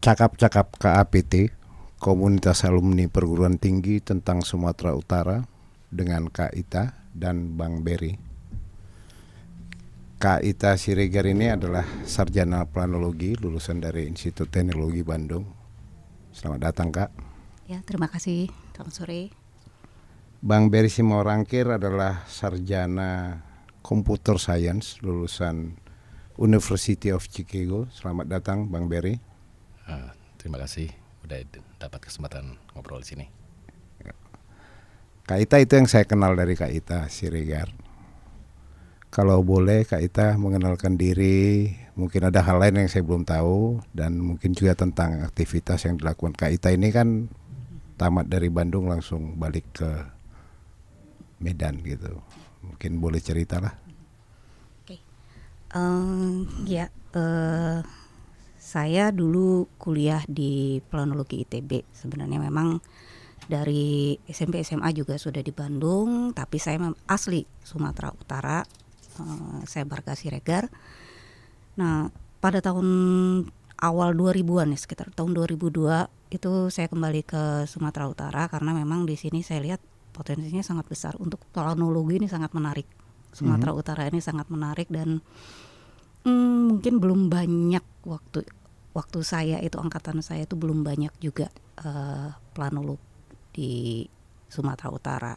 Cakap-cakap KAPT, Komunitas Alumni Perguruan Tinggi tentang Sumatera Utara, dengan Kak Ita dan Bang Berry. Kak Ita Siregar ini adalah sarjana planologi lulusan dari Institut Teknologi Bandung. Selamat datang, Kak. Ya, terima kasih. Selamat sore. Bang Berry Simorangkir adalah sarjana Computer Science lulusan University of Chicago. Selamat datang, Bang Berry. Terima kasih udah dapat kesempatan ngobrol di sini. Kak Ita itu yang saya kenal dari Kak Ita Siregar. Kalau boleh Kak Ita mengenalkan diri, mungkin ada hal lain yang saya belum tahu, dan mungkin juga tentang aktivitas yang dilakukan Kak Ita ini kan tamat dari Bandung langsung balik ke Medan gitu. Mungkin boleh cerita lah. Oke. Saya dulu kuliah di Planologi ITB. Sebenarnya memang dari SMP SMA juga sudah di Bandung, tapi saya asli Sumatera Utara. Saya Barka Siregar. Nah, pada tahun awal 2000-an ya, sekitar tahun 2002 itu saya kembali ke Sumatera Utara karena memang di sini saya lihat potensinya sangat besar untuk planologi, ini sangat menarik. Sumatera Utara ini sangat menarik dan mungkin belum banyak waktu saya itu, angkatan saya itu belum banyak juga planolog di Sumatera Utara.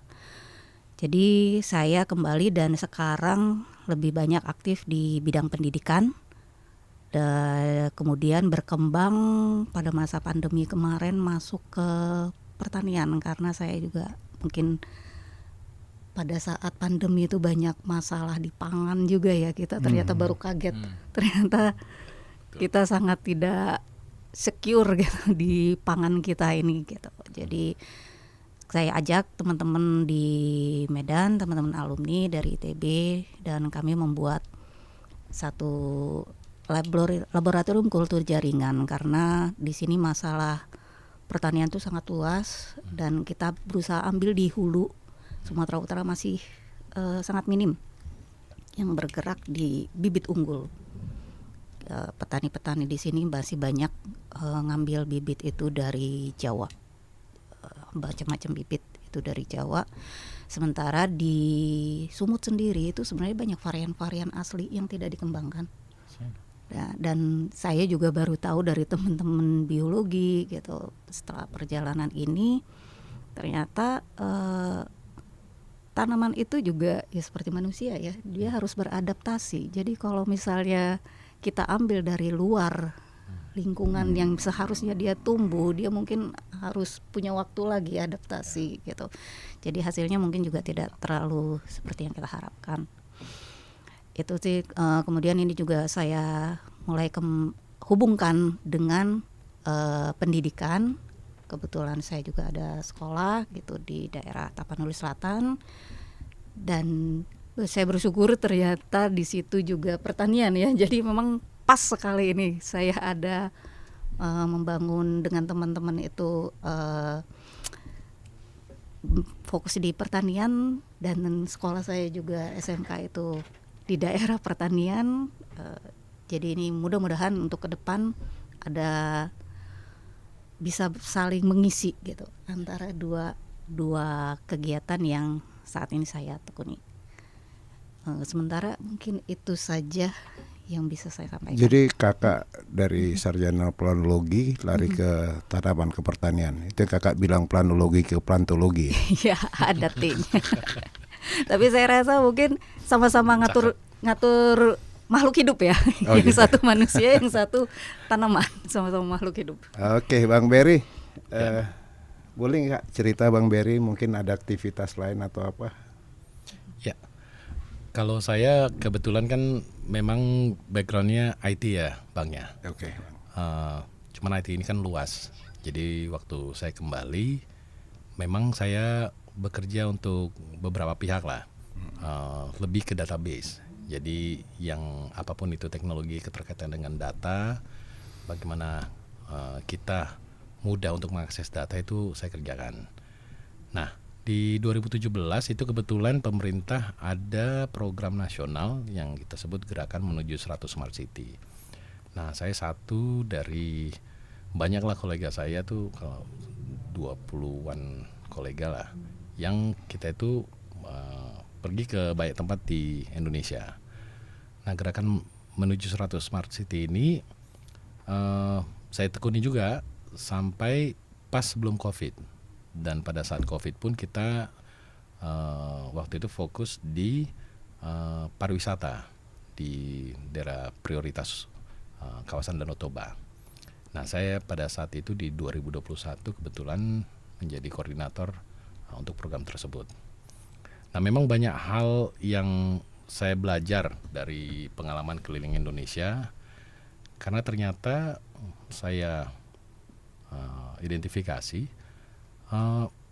Jadi saya kembali dan sekarang lebih banyak aktif di bidang pendidikan. Dan kemudian berkembang pada masa pandemi kemarin masuk ke pertanian karena saya juga mungkin pada saat pandemi itu banyak masalah di pangan juga ya, kita ternyata baru kaget. Ternyata kita sangat tidak secure gitu di pangan kita ini gitu. Jadi saya ajak teman-teman di Medan, teman-teman alumni dari ITB, dan kami membuat satu laboratorium kultur jaringan karena di sini masalah pertanian itu sangat luas dan kita berusaha ambil di hulu. Sumatera Utara masih sangat minim yang bergerak di bibit unggul. Petani-petani di sini masih banyak ngambil bibit itu dari Jawa, macam-macam bibit itu dari Jawa. Sementara di Sumut sendiri itu sebenarnya banyak varian-varian asli yang tidak dikembangkan. Dan saya juga baru tahu dari teman-teman biologi gitu setelah perjalanan ini, ternyata tanaman itu juga ya seperti manusia ya, dia harus beradaptasi. Jadi kalau misalnya kita ambil dari luar lingkungan yang seharusnya dia tumbuh, dia mungkin harus punya waktu lagi adaptasi gitu. Jadi hasilnya mungkin juga tidak terlalu seperti yang kita harapkan. Itu sih. Kemudian ini juga saya mulai hubungkan dengan pendidikan. Kebetulan saya juga ada sekolah gitu di daerah Tapanuli Selatan, dan saya bersyukur ternyata di situ juga pertanian ya. Jadi memang pas sekali ini saya ada membangun dengan teman-teman itu fokus di pertanian, dan sekolah saya juga SMK itu di daerah pertanian. Jadi ini mudah-mudahan untuk ke depan ada bisa saling mengisi gitu antara dua kegiatan yang saat ini saya tekuni. Sementara mungkin itu saja yang bisa saya sampaikan. Jadi kakak dari sarjana planologi lari ke tanaman, ke pertanian. Itu yang kakak bilang planologi ke plantologi. Ya, ada T-nya. Tapi saya rasa mungkin sama-sama ngatur makhluk hidup ya. Yang satu manusia, yang satu tanaman, sama-sama makhluk hidup. Oke, Bang Berry, boleh nggak cerita Bang Berry mungkin ada aktivitas lain atau apa? Ya, kalau saya kebetulan kan memang backgroundnya IT ya, Bang ya. Oke. Cuman IT ini kan luas. Jadi waktu saya kembali, memang saya bekerja untuk beberapa pihak lah, lebih ke database. Jadi yang apapun itu teknologi keterkaitan dengan data, bagaimana kita mudah untuk mengakses data itu saya kerjakan. Nah, di 2017 itu kebetulan pemerintah ada program nasional yang kita sebut Gerakan Menuju 100 Smart City. Nah, saya satu dari banyaklah kolega saya tuh, kalau 20-an kolega lah, yang kita itu pergi ke banyak tempat di Indonesia. Nah, gerakan menuju 100 Smart City ini saya tekuni juga sampai pas sebelum COVID. Dan pada saat COVID pun kita waktu itu fokus di pariwisata di daerah prioritas kawasan Danau Toba. Nah, saya pada saat itu di 2021 kebetulan menjadi koordinator untuk program tersebut. Nah, memang banyak hal yang saya belajar dari pengalaman keliling Indonesia, karena ternyata saya identifikasi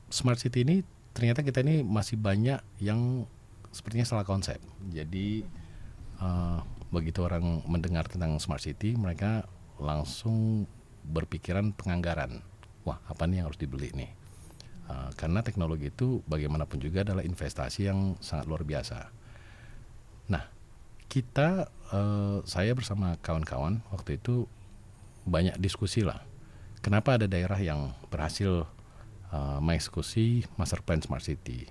Smart City ini, ternyata kita ini masih banyak yang sepertinya salah konsep. Jadi begitu orang mendengar tentang Smart City, mereka langsung berpikiran penganggaran. Wah, apa nih yang harus dibeli nih? Karena teknologi itu bagaimanapun juga adalah investasi yang sangat luar biasa. Nah, saya bersama kawan-kawan waktu itu banyak diskusi lah. Kenapa ada daerah yang berhasil mengeksekusi Master Plan Smart City,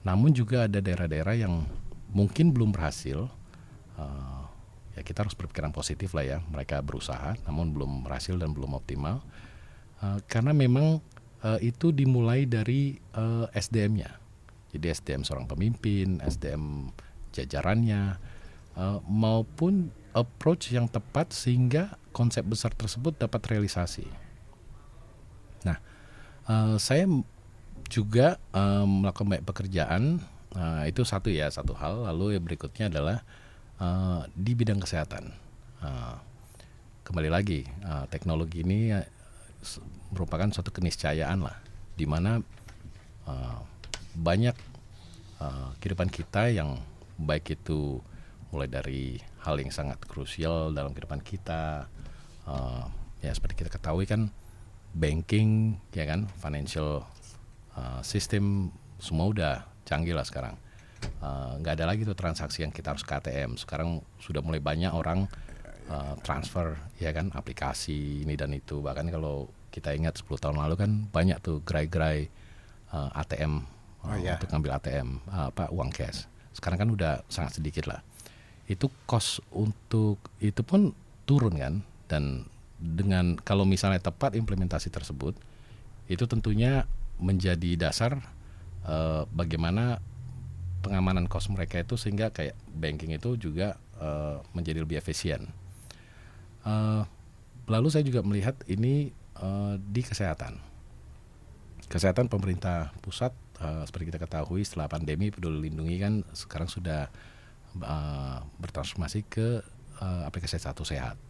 namun juga ada daerah-daerah yang mungkin belum berhasil. Ya, kita harus berpikiran positif lah ya, mereka berusaha namun belum berhasil dan belum optimal, karena memang itu dimulai dari SDM-nya. Jadi SDM seorang pemimpin, SDM jajarannya, maupun approach yang tepat sehingga konsep besar tersebut dapat realisasi. Nah, saya juga melakukan banyak pekerjaan, itu satu hal. Lalu yang berikutnya adalah di bidang kesehatan. Kembali lagi, teknologi ini merupakan suatu keniscayaan lah, di mana banyak kehidupan kita yang baik itu mulai dari hal yang sangat krusial dalam kehidupan kita, ya seperti kita ketahui kan, banking ya kan, financial system semua udah canggih lah sekarang. Nggak ada lagi tuh transaksi yang kita harus ke ATM. Sekarang sudah mulai banyak orang transfer ya kan, aplikasi ini dan itu. Bahkan kalau kita ingat 10 tahun lalu kan banyak tuh gerai-gerai ATM untuk ngambil ATM uang cash. Sekarang kan udah sangat sedikit lah. Itu cost untuk itu pun turun kan. Dan dengan kalau misalnya tepat implementasi tersebut, itu tentunya menjadi dasar bagaimana pengamanan cost mereka itu, sehingga kayak banking itu juga menjadi lebih efisien. Lalu saya juga melihat ini di kesehatan pemerintah pusat, seperti kita ketahui setelah pandemi, Peduli Lindungi kan sekarang sudah bertransformasi ke aplikasi Satu Sehat.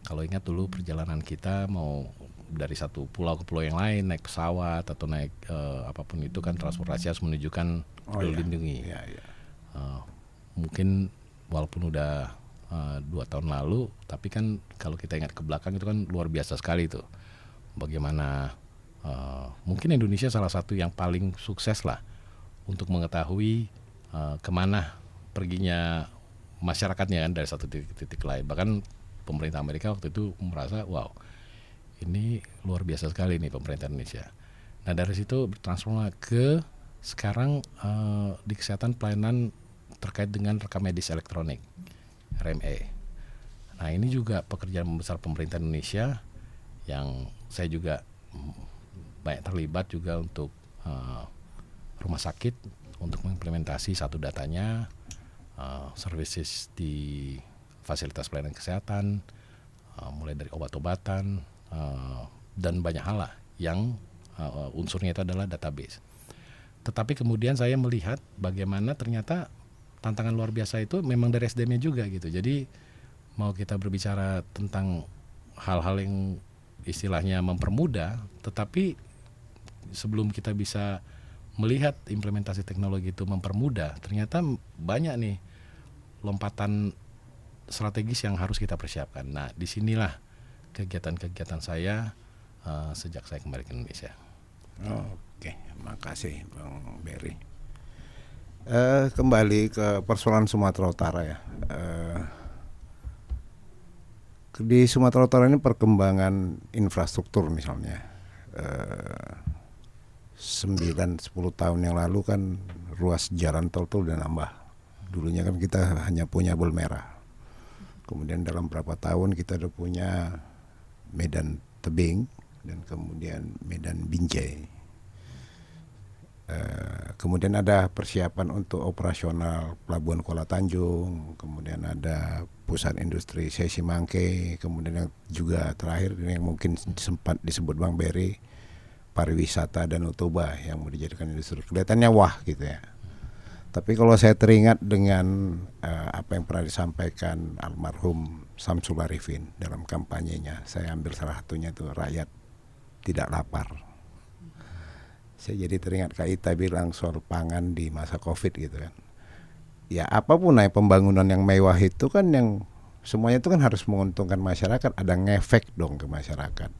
Kalau ingat dulu perjalanan kita mau dari satu pulau ke pulau yang lain, naik pesawat atau naik apapun itu kan, transportasi harus menunjukkan Peduli Lindungi. Mungkin walaupun udah 2 tahun lalu, tapi kan kalau kita ingat ke belakang itu kan luar biasa sekali tuh. Bagaimana mungkin Indonesia salah satu yang paling sukses lah untuk mengetahui kemana perginya masyarakatnya kan, dari satu titik lain. Bahkan pemerintah Amerika waktu itu merasa wow, ini luar biasa sekali nih pemerintah Indonesia. Nah, dari situ bertransformasi ke sekarang di kesehatan, pelayanan terkait dengan rekam medis elektronik, RME. Nah, ini juga pekerjaan besar pemerintah Indonesia yang saya juga banyak terlibat juga untuk rumah sakit untuk mengimplementasi satu datanya, services di fasilitas pelayanan kesehatan, mulai dari obat-obatan dan banyak hal lah yang unsurnya itu adalah database. Tetapi kemudian saya melihat bagaimana ternyata tantangan luar biasa itu memang dari SDM-nya juga gitu. Jadi mau kita berbicara tentang hal-hal yang istilahnya mempermudah, tetapi sebelum kita bisa melihat implementasi teknologi itu mempermudah, ternyata banyak nih lompatan strategis yang harus kita persiapkan. Nah, disinilah kegiatan-kegiatan saya sejak saya kembali ke Indonesia. Oke, makasih Bang Berry. Kembali ke persoalan Sumatera Utara ya. Di Sumatera Utara ini perkembangan infrastruktur misalnya 9-10 tahun yang lalu kan ruas jalan tol tuh udah nambah. Dulunya kan kita hanya punya Bulmerah. Kemudian dalam beberapa tahun kita udah punya Medan Tebing dan kemudian Medan Binjai. Kemudian ada persiapan untuk operasional Pelabuhan Kuala Tanjung, kemudian ada pusat industri Sesi Mangke, kemudian yang juga terakhir yang mungkin sempat disebut Bang Beri, pariwisata dan Toba yang mau dijadikan industri. Kelihatannya wah gitu ya. Tapi kalau saya teringat dengan apa yang pernah disampaikan almarhum Samsul Arifin dalam kampanyenya, saya ambil salah satunya itu rakyat tidak lapar. Saya jadi teringat Kak Ita bilang soal pangan di masa Covid gitu kan. Ya apapun pembangunan yang mewah itu kan yang semuanya itu kan harus menguntungkan masyarakat, ada ngefek dong ke masyarakat.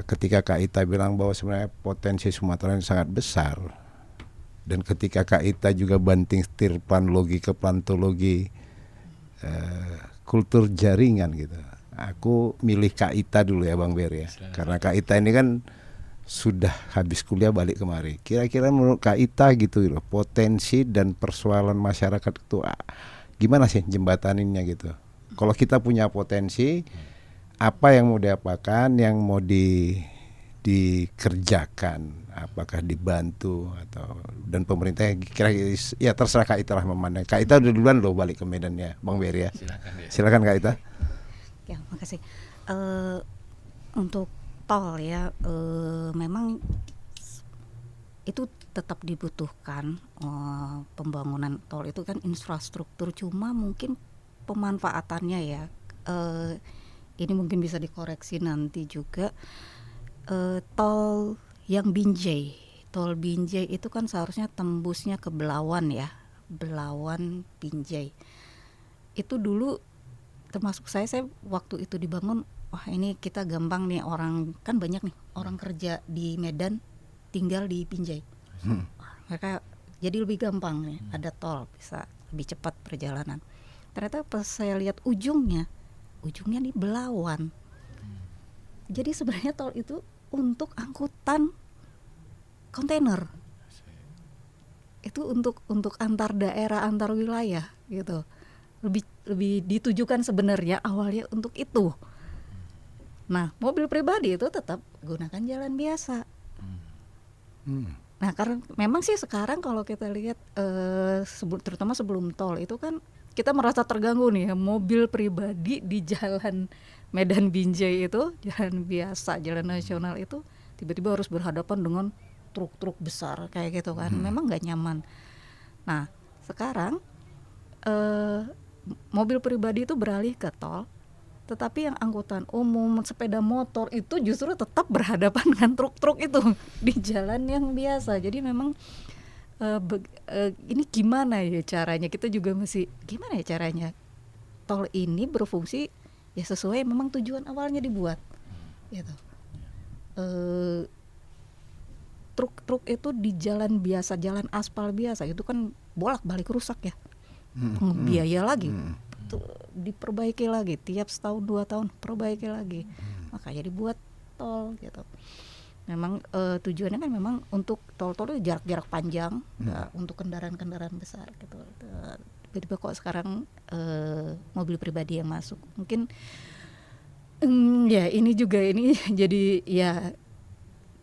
Ketika Kak Ita bilang bahwa sebenarnya potensi Sumatera ini sangat besar, dan ketika Kak Ita juga banting setir planologi ke plantologi kultur jaringan gitu, aku milih Kak Ita dulu ya Bang Ber ya, karena Kak Ita ini kan sudah habis kuliah balik kemari. Kira-kira menurut Kak Ita gitu loh, potensi dan persoalan masyarakat itu gimana sih jembataninnya gitu. Kalau kita punya potensi, apa yang mau diapakan, yang mau dikerjakan, apakah dibantu atau dan pemerintah kira-kira ya terserah Kak Ita lah memandang. Kak Ita udah duluan loh balik ke Medan ya, Bang Beri ya. Silakan Kak Ita. Ya, makasih. Untuk tol ya, memang itu tetap dibutuhkan. Pembangunan tol itu kan infrastruktur, cuma mungkin pemanfaatannya ya, ini mungkin bisa dikoreksi nanti juga. Tol yang Tol Binjai itu kan seharusnya tembusnya ke Belawan ya, Belawan Binjai. Itu dulu termasuk saya waktu itu dibangun, wah ini kita gampang nih, orang kan banyak nih orang kerja di Medan tinggal di Binjai. Mereka jadi lebih gampang nih, ada tol bisa lebih cepat perjalanan. Ternyata pas saya lihat ujungnya di Belawan. Jadi sebenarnya tol itu untuk angkutan kontainer. Itu untuk antar daerah, antar wilayah gitu. Lebih ditujukan sebenarnya awalnya untuk itu. Nah, mobil pribadi itu tetap gunakan jalan biasa. Nah, karena memang sih sekarang kalau kita lihat terutama sebelum tol itu kan kita merasa terganggu nih ya, mobil pribadi di jalan Medan Binjai itu, jalan biasa, jalan nasional itu tiba-tiba harus berhadapan dengan truk-truk besar kayak gitu kan. Memang nggak nyaman. Nah, sekarang mobil pribadi itu beralih ke tol, tetapi yang angkutan umum, sepeda motor itu justru tetap berhadapan dengan truk-truk itu di jalan yang biasa. Jadi memang ini gimana ya caranya, kita juga mesti gimana ya caranya tol ini berfungsi ya sesuai memang tujuan awalnya dibuat gitu. Truk-truk itu di jalan biasa, jalan aspal biasa itu kan bolak-balik rusak ya, biaya lagi, diperbaiki lagi tiap setahun 2 tahun, perbaiki lagi, makanya dibuat tol gitu. Memang tujuannya kan memang untuk tol-tol itu jarak-jarak panjang, untuk kendaraan-kendaraan besar gitu. Tiba-tiba kok sekarang mobil pribadi yang masuk, mungkin ya ini juga ini jadi ya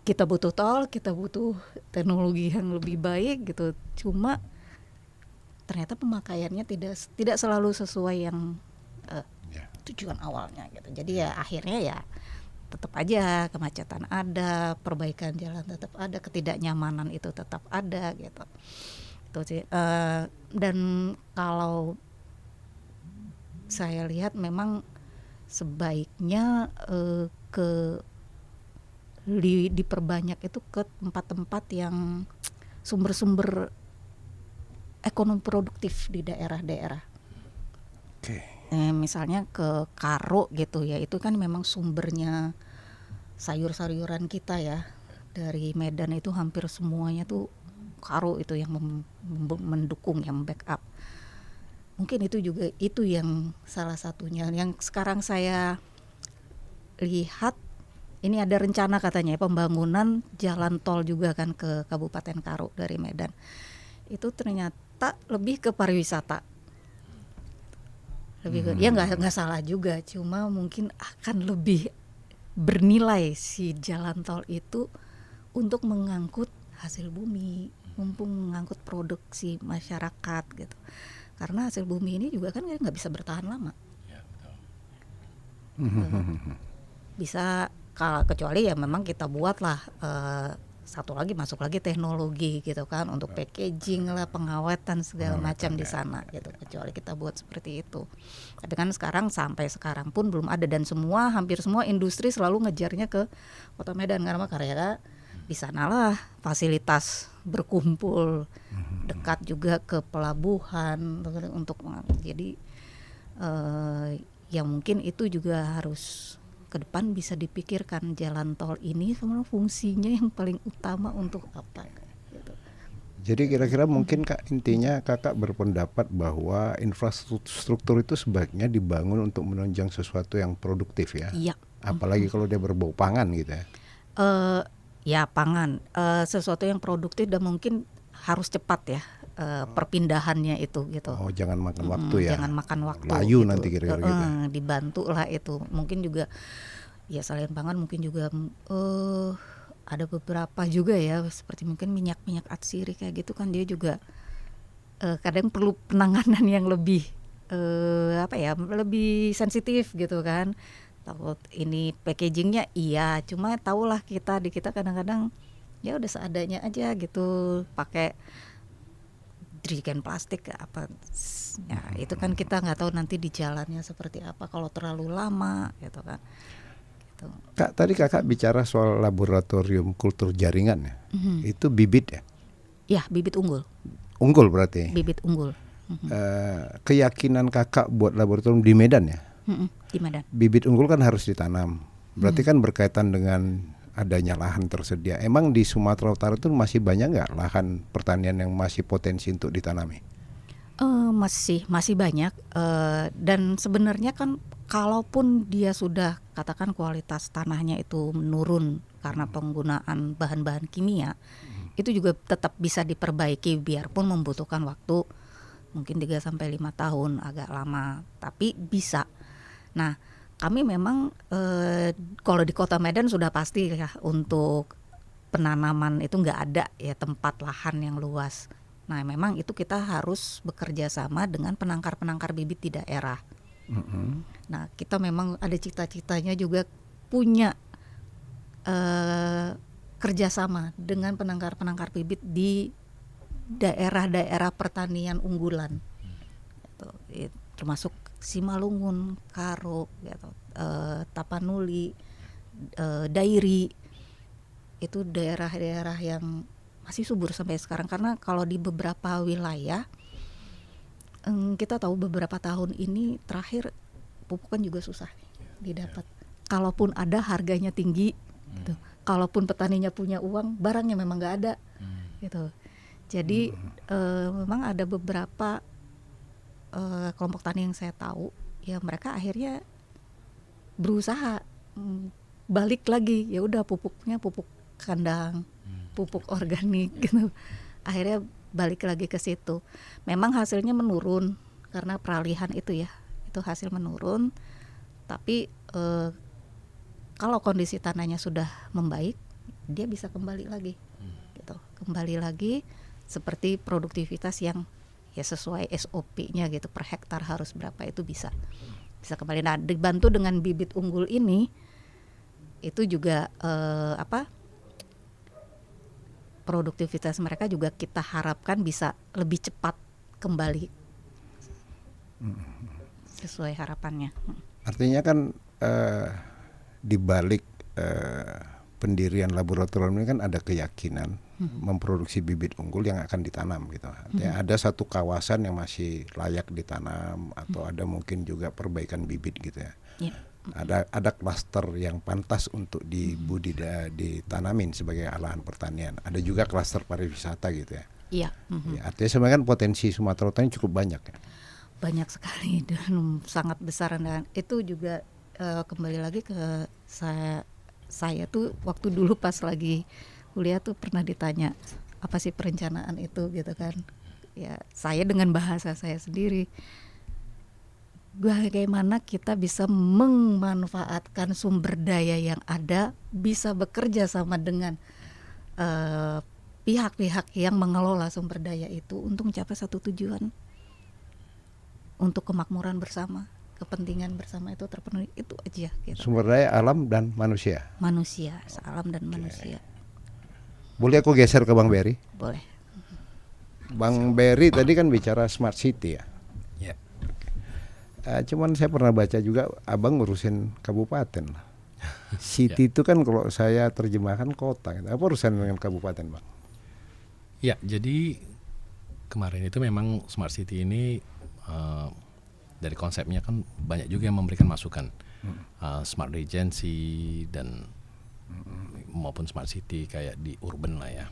kita butuh tol, kita butuh teknologi yang lebih baik gitu. Cuma ternyata pemakaiannya tidak selalu sesuai yang tujuan awalnya gitu. Jadi ya akhirnya ya tetap aja kemacetan ada, perbaikan jalan tetap ada, ketidaknyamanan itu tetap ada gitu. Itu sih. Dan kalau saya lihat memang sebaiknya diperbanyak itu ke tempat-tempat yang sumber-sumber ekonomi produktif di daerah-daerah. Misalnya ke Karo gitu ya, itu kan memang sumbernya sayur-sayuran kita ya. Dari Medan itu hampir semuanya tuh Karo itu yang mendukung, yang backup. mungkin itu juga itu yang salah satunya yang sekarang saya lihat. Ini ada rencana katanya pembangunan jalan tol juga kan ke Kabupaten Karo dari Medan. Itu ternyata lebih ke pariwisata. Lebih ke, ya nggak salah juga, cuma mungkin akan lebih bernilai si jalan tol itu untuk mengangkut hasil bumi, mumpung mengangkut produksi masyarakat gitu. Karena hasil bumi ini juga kan nggak bisa bertahan lama. Ya, betul. Bisa kecuali ya memang kita buatlah satu lagi masuk lagi teknologi gitu kan untuk packaging lah, pengawetan segala macam di sana gitu. Kecuali kita buat seperti itu. Tapi kan sekarang sampai sekarang pun belum ada, dan hampir semua industri selalu ngejarnya ke Kota Medan karena di sanalah fasilitas berkumpul, dekat juga ke pelabuhan untuk jadi ya mungkin itu juga harus ke depan bisa dipikirkan jalan tol ini sebenarnya fungsinya yang paling utama untuk apa gitu. Jadi kira-kira mungkin Kak, intinya Kakak berpendapat bahwa infrastruktur itu sebaiknya dibangun untuk menunjang sesuatu yang produktif ya. Iya. Apalagi kalau dia berbau pangan gitu ya. Ya pangan, sesuatu yang produktif dan mungkin harus cepat ya perpindahannya itu gitu. Oh, jangan makan waktu ya. Jangan makan waktu. Layu gitu. nanti kira-kira gitu. Dibantu lah itu. Mungkin juga ya selain pangan mungkin juga ada beberapa juga ya seperti mungkin minyak atsiri kayak gitu kan, dia juga kadang perlu penanganan yang lebih lebih sensitif gitu kan. Takut ini packagingnya iya, cuma tahulah kita kadang-kadang ya udah seadanya aja gitu, pakai jerigen plastik apa ya, itu kan kita nggak tahu nanti di jalannya seperti apa kalau terlalu lama gitu kan gitu. Kak, tadi Kakak bicara soal laboratorium kultur jaringan ya. Itu bibit ya? Ya, bibit unggul Berarti bibit unggul. Keyakinan Kakak buat laboratorium di Medan ya? Di Medan Bibit unggul kan harus ditanam, berarti kan berkaitan dengan adanya lahan tersedia. Emang di Sumatera Utara itu masih banyak nggak lahan pertanian yang masih potensi untuk ditanami? Masih banyak, dan sebenarnya kan kalaupun dia sudah katakan kualitas tanahnya itu menurun karena penggunaan bahan-bahan kimia, itu juga tetap bisa diperbaiki biarpun membutuhkan waktu mungkin 3-5 tahun, agak lama, tapi bisa. Nah, kami memang kalau di Kota Medan sudah pasti ya untuk penanaman itu nggak ada ya tempat lahan yang luas. Nah, memang itu kita harus bekerja sama dengan penangkar bibit di daerah. Nah, kita memang ada cita-citanya juga punya kerjasama dengan penangkar bibit di daerah-daerah pertanian unggulan, gitu. Termasuk Simalungun, Karo, gitu, Tapanuli, Dairi, itu daerah-daerah yang masih subur sampai sekarang. Karena kalau di beberapa wilayah kita tahu beberapa tahun ini terakhir pupuk kan juga susah didapat. Kalaupun ada harganya tinggi, gitu. Kalaupun petaninya punya uang, barangnya memang nggak ada, gitu. Jadi memang ada beberapa kelompok tani yang saya tahu ya mereka akhirnya berusaha balik lagi, ya udah pupuknya pupuk kandang, pupuk organik gitu. Akhirnya balik lagi ke situ. Memang hasilnya menurun karena peralihan itu ya, itu hasil menurun. Tapi kalau kondisi tanahnya sudah membaik, dia bisa kembali lagi, gitu. Kembali lagi seperti produktivitas yang ya sesuai SOP-nya gitu, per hektar harus berapa, itu bisa kembali. Nah, dibantu dengan bibit unggul ini itu juga produktivitas mereka juga kita harapkan bisa lebih cepat kembali sesuai harapannya. Artinya kan di balik pendirian laboratorium ini kan ada keyakinan memproduksi bibit unggul yang akan ditanam gitu. Artinya ada satu kawasan yang masih layak ditanam atau ada mungkin juga perbaikan bibit gitu ya. Ada klaster yang pantas untuk ditanamin sebagai lahan pertanian. Ada juga klaster pariwisata gitu ya. Iya. Ya, artinya sebenarnya kan potensi Sumatera Utara cukup banyak ya. banyak sekali dan sangat besar, dan itu juga kembali lagi ke saya tuh waktu dulu pas lagi kuliah tuh pernah ditanya apa sih perencanaan itu gitu kan. Ya saya dengan bahasa saya sendiri, bagaimana kita bisa memanfaatkan sumber daya yang ada, bisa bekerja sama dengan pihak-pihak yang mengelola sumber daya itu untuk mencapai satu tujuan, untuk kemakmuran bersama, kepentingan bersama itu terpenuhi, itu aja gitu. Sumber daya alam dan manusia. Manusia, alam dan manusia. Boleh aku geser ke Bang Berry? Boleh. Bang Berry tadi kan bicara smart city ya. Ya. Cuman saya pernah baca juga abang ngurusin kabupaten. City itu kan kalau saya terjemahkan kota. Apa urusan dengan kabupaten, Bang? Ya, jadi kemarin itu memang smart city ini dari konsepnya kan banyak juga yang memberikan masukan, smart regency dan maupun smart city kayak di urban lah ya.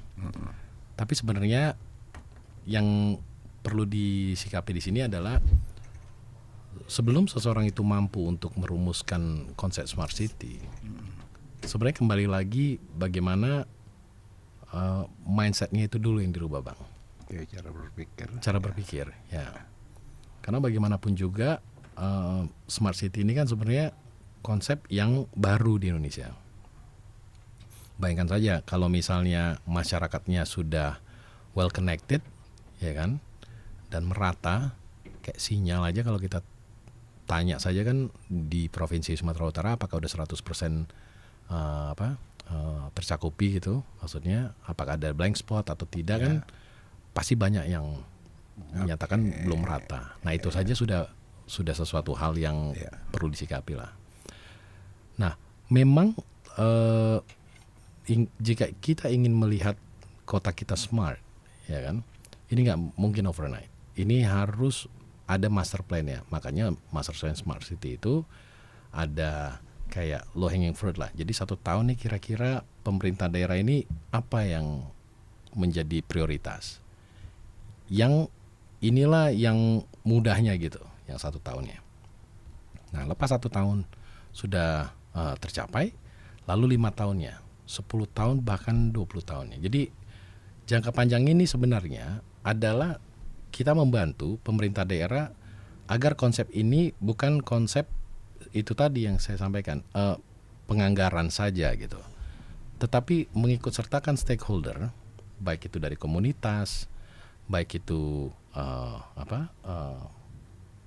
Tapi sebenarnya yang perlu disikapi di sini adalah sebelum seseorang itu mampu untuk merumuskan konsep smart city, sebenarnya kembali lagi bagaimana mindsetnya itu dulu yang dirubah, Bang. Oke, cara berpikir ya. Karena bagaimanapun juga smart city ini kan sebenarnya konsep yang baru di Indonesia. Bayangkan saja kalau misalnya masyarakatnya sudah well connected, ya kan, dan merata, kayak sinyal aja kalau kita tanya saja kan di Provinsi Sumatera Utara apakah udah 100% tercakupi gitu, maksudnya apakah ada blank spot atau tidak kan, pasti banyak yang menyatakan belum merata. Nah itu saja sudah sesuatu hal yang perlu disikapi lah. Nah memang jika kita ingin melihat kota kita smart, ya kan, ini nggak mungkin overnight. Ini harus ada master plan ya. Makanya master plan smart city itu ada kayak low hanging fruit lah. Jadi 1 tahun nih kira-kira pemerintah daerah ini apa yang menjadi prioritas. Yang inilah yang mudahnya gitu, yang 1 tahunnya. Nah lepas 1 tahun sudah tercapai, lalu 5 tahunnya, 10 tahun bahkan 20 tahunnya. Jadi jangka panjang ini sebenarnya adalah kita membantu pemerintah daerah agar konsep ini bukan konsep itu tadi yang saya sampaikan, penganggaran saja gitu, tetapi mengikut sertakan stakeholder, baik itu dari komunitas, baik itu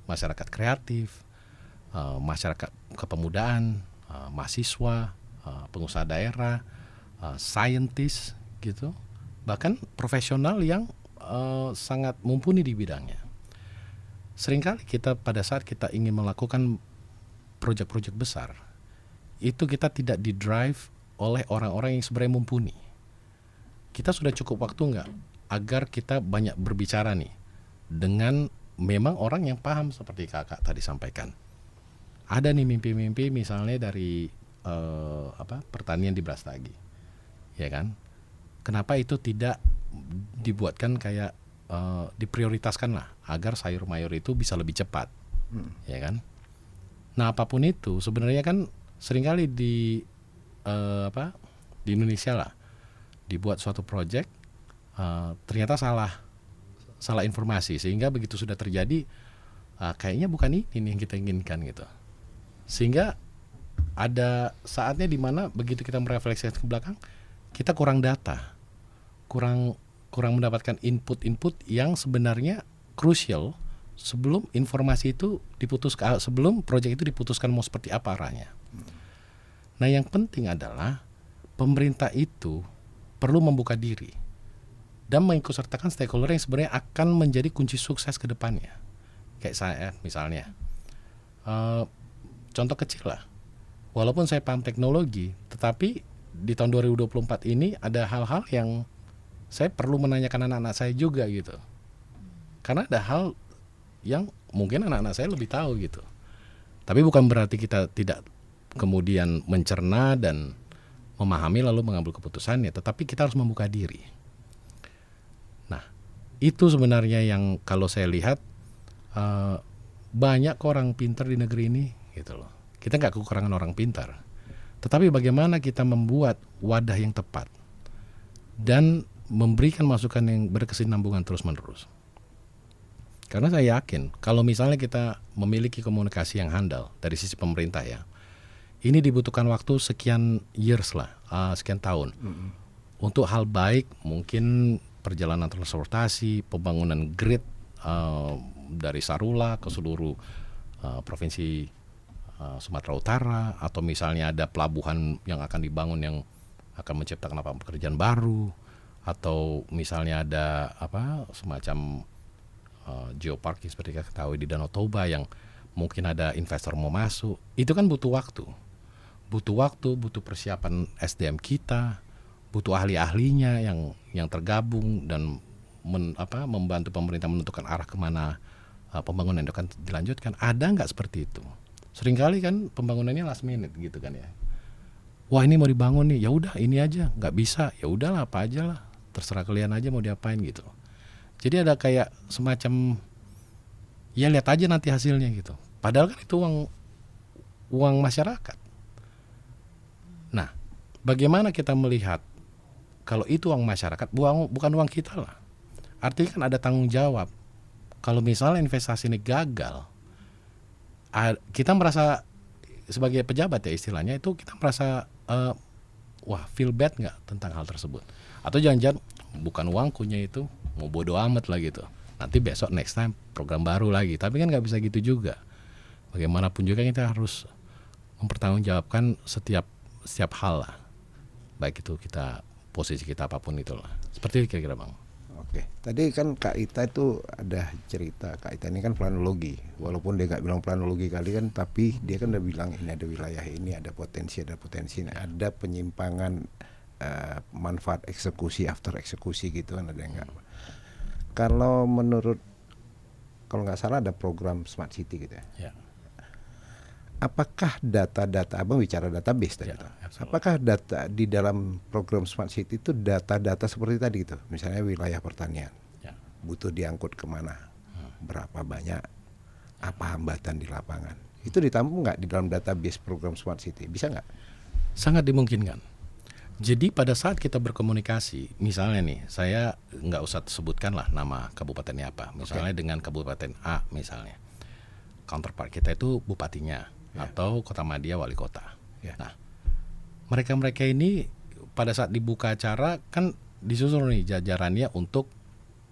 masyarakat kreatif, masyarakat kepemudaan, mahasiswa, pengusaha daerah, scientist gitu, bahkan profesional yang sangat mumpuni di bidangnya. Seringkali kita pada saat kita ingin melakukan proyek-proyek besar, itu kita tidak didrive oleh orang-orang yang sebenarnya mumpuni. Kita sudah cukup waktu nggak agar kita banyak berbicara nih dengan memang orang yang paham seperti kakak tadi sampaikan. Ada nih mimpi-mimpi misalnya dari pertanian di Brastagi, ya kan? Kenapa itu tidak dibuatkan kayak diprioritaskan lah agar sayur mayur itu bisa lebih cepat, ya kan? Nah apapun itu sebenarnya kan seringkali di Indonesia lah dibuat suatu proyek ternyata salah informasi, sehingga begitu sudah terjadi kayaknya bukan ini yang kita inginkan gitu. Sehingga ada saatnya di mana begitu kita merefleksikan ke belakang, kita kurang data, kurang mendapatkan input yang sebenarnya krusial sebelum informasi itu diputuskan, sebelum proyek itu diputuskan mau seperti apa arahnya. Nah yang penting adalah pemerintah itu perlu membuka diri dan mengikutsertakan stakeholder yang sebenarnya akan menjadi kunci sukses ke depannya. Kayak saya misalnya, contoh kecil lah, walaupun saya paham teknologi, tetapi di tahun 2024 ini ada hal-hal yang saya perlu menanyakan anak-anak saya juga gitu. Karena ada hal yang mungkin anak-anak saya lebih tahu gitu. Tapi bukan berarti kita tidak kemudian mencerna dan memahami lalu mengambil keputusannya, tetapi kita harus membuka diri. Nah, itu sebenarnya yang kalau saya lihat eh, banyak orang pintar di negeri ini gitu loh. Kita nggak kekurangan orang pintar, tetapi bagaimana kita membuat wadah yang tepat dan memberikan masukan yang berkesinambungan terus-menerus. Karena saya yakin kalau misalnya kita memiliki komunikasi yang handal dari sisi pemerintah ya, ini dibutuhkan waktu sekian years lah, sekian tahun. Untuk hal baik mungkin perjalanan transportasi, pembangunan grid dari Sarula ke seluruh provinsi Sumatera Utara, atau misalnya ada pelabuhan yang akan dibangun yang akan menciptakan lapangan pekerjaan baru, atau misalnya ada semacam geoparking seperti kita ketahui di Danau Toba yang mungkin ada investor mau masuk. Itu kan butuh waktu, butuh persiapan SDM kita, butuh ahli-ahlinya yang tergabung dan membantu pemerintah menentukan arah kemana pembangunan itu akan dilanjutkan. Ada nggak seperti itu? Seringkali kan pembangunannya last minute gitu kan ya. Wah ini mau dibangun nih, ya udah ini aja, nggak bisa, ya udahlah apa aja lah, terserah kalian aja mau diapain gitu. Jadi ada kayak semacam ya lihat aja nanti hasilnya gitu. Padahal kan itu uang masyarakat. Nah, bagaimana kita melihat kalau itu uang masyarakat, bukan uang kita lah. Artinya kan ada tanggung jawab. Kalau misalnya investasi ini gagal, kita merasa sebagai pejabat ya istilahnya itu kita merasa wah feel bad nggak tentang hal tersebut. Atau jangan-jangan bukan uangkunya itu, mau bodo amat lah gitu. Nanti besok next time program baru lagi. Tapi kan nggak bisa gitu juga. Bagaimanapun juga kita harus mempertanggungjawabkan setiap hal lah. Baik itu posisi kita apapun itulah. Seperti itu kira-kira Bang. Oke, tadi kan Kak Ita itu ada cerita. Kak Ita ini kan planologi, walaupun dia nggak bilang planologi kali kan, tapi dia kan udah bilang ini ada wilayah ini, ada potensi, ada penyimpangan manfaat eksekusi after eksekusi gitu kan, ada yang nggak. Kalau nggak salah ada program Smart City gitu ya. Apakah data-data, Abang bicara database tadi, apakah data di dalam program Smart City itu data-data seperti tadi gitu, misalnya wilayah pertanian, butuh diangkut kemana, berapa banyak, apa hambatan di lapangan, itu ditampung nggak di dalam database program Smart City, bisa nggak? Sangat dimungkinkan. Jadi pada saat kita berkomunikasi, misalnya nih, saya nggak usah sebutkan lah nama kabupatennya apa, misalnya dengan kabupaten A misalnya, counterpart kita itu bupatinya. Atau Kotamadya wali kota. Nah, mereka ini pada saat dibuka acara kan disusun nih jajarannya untuk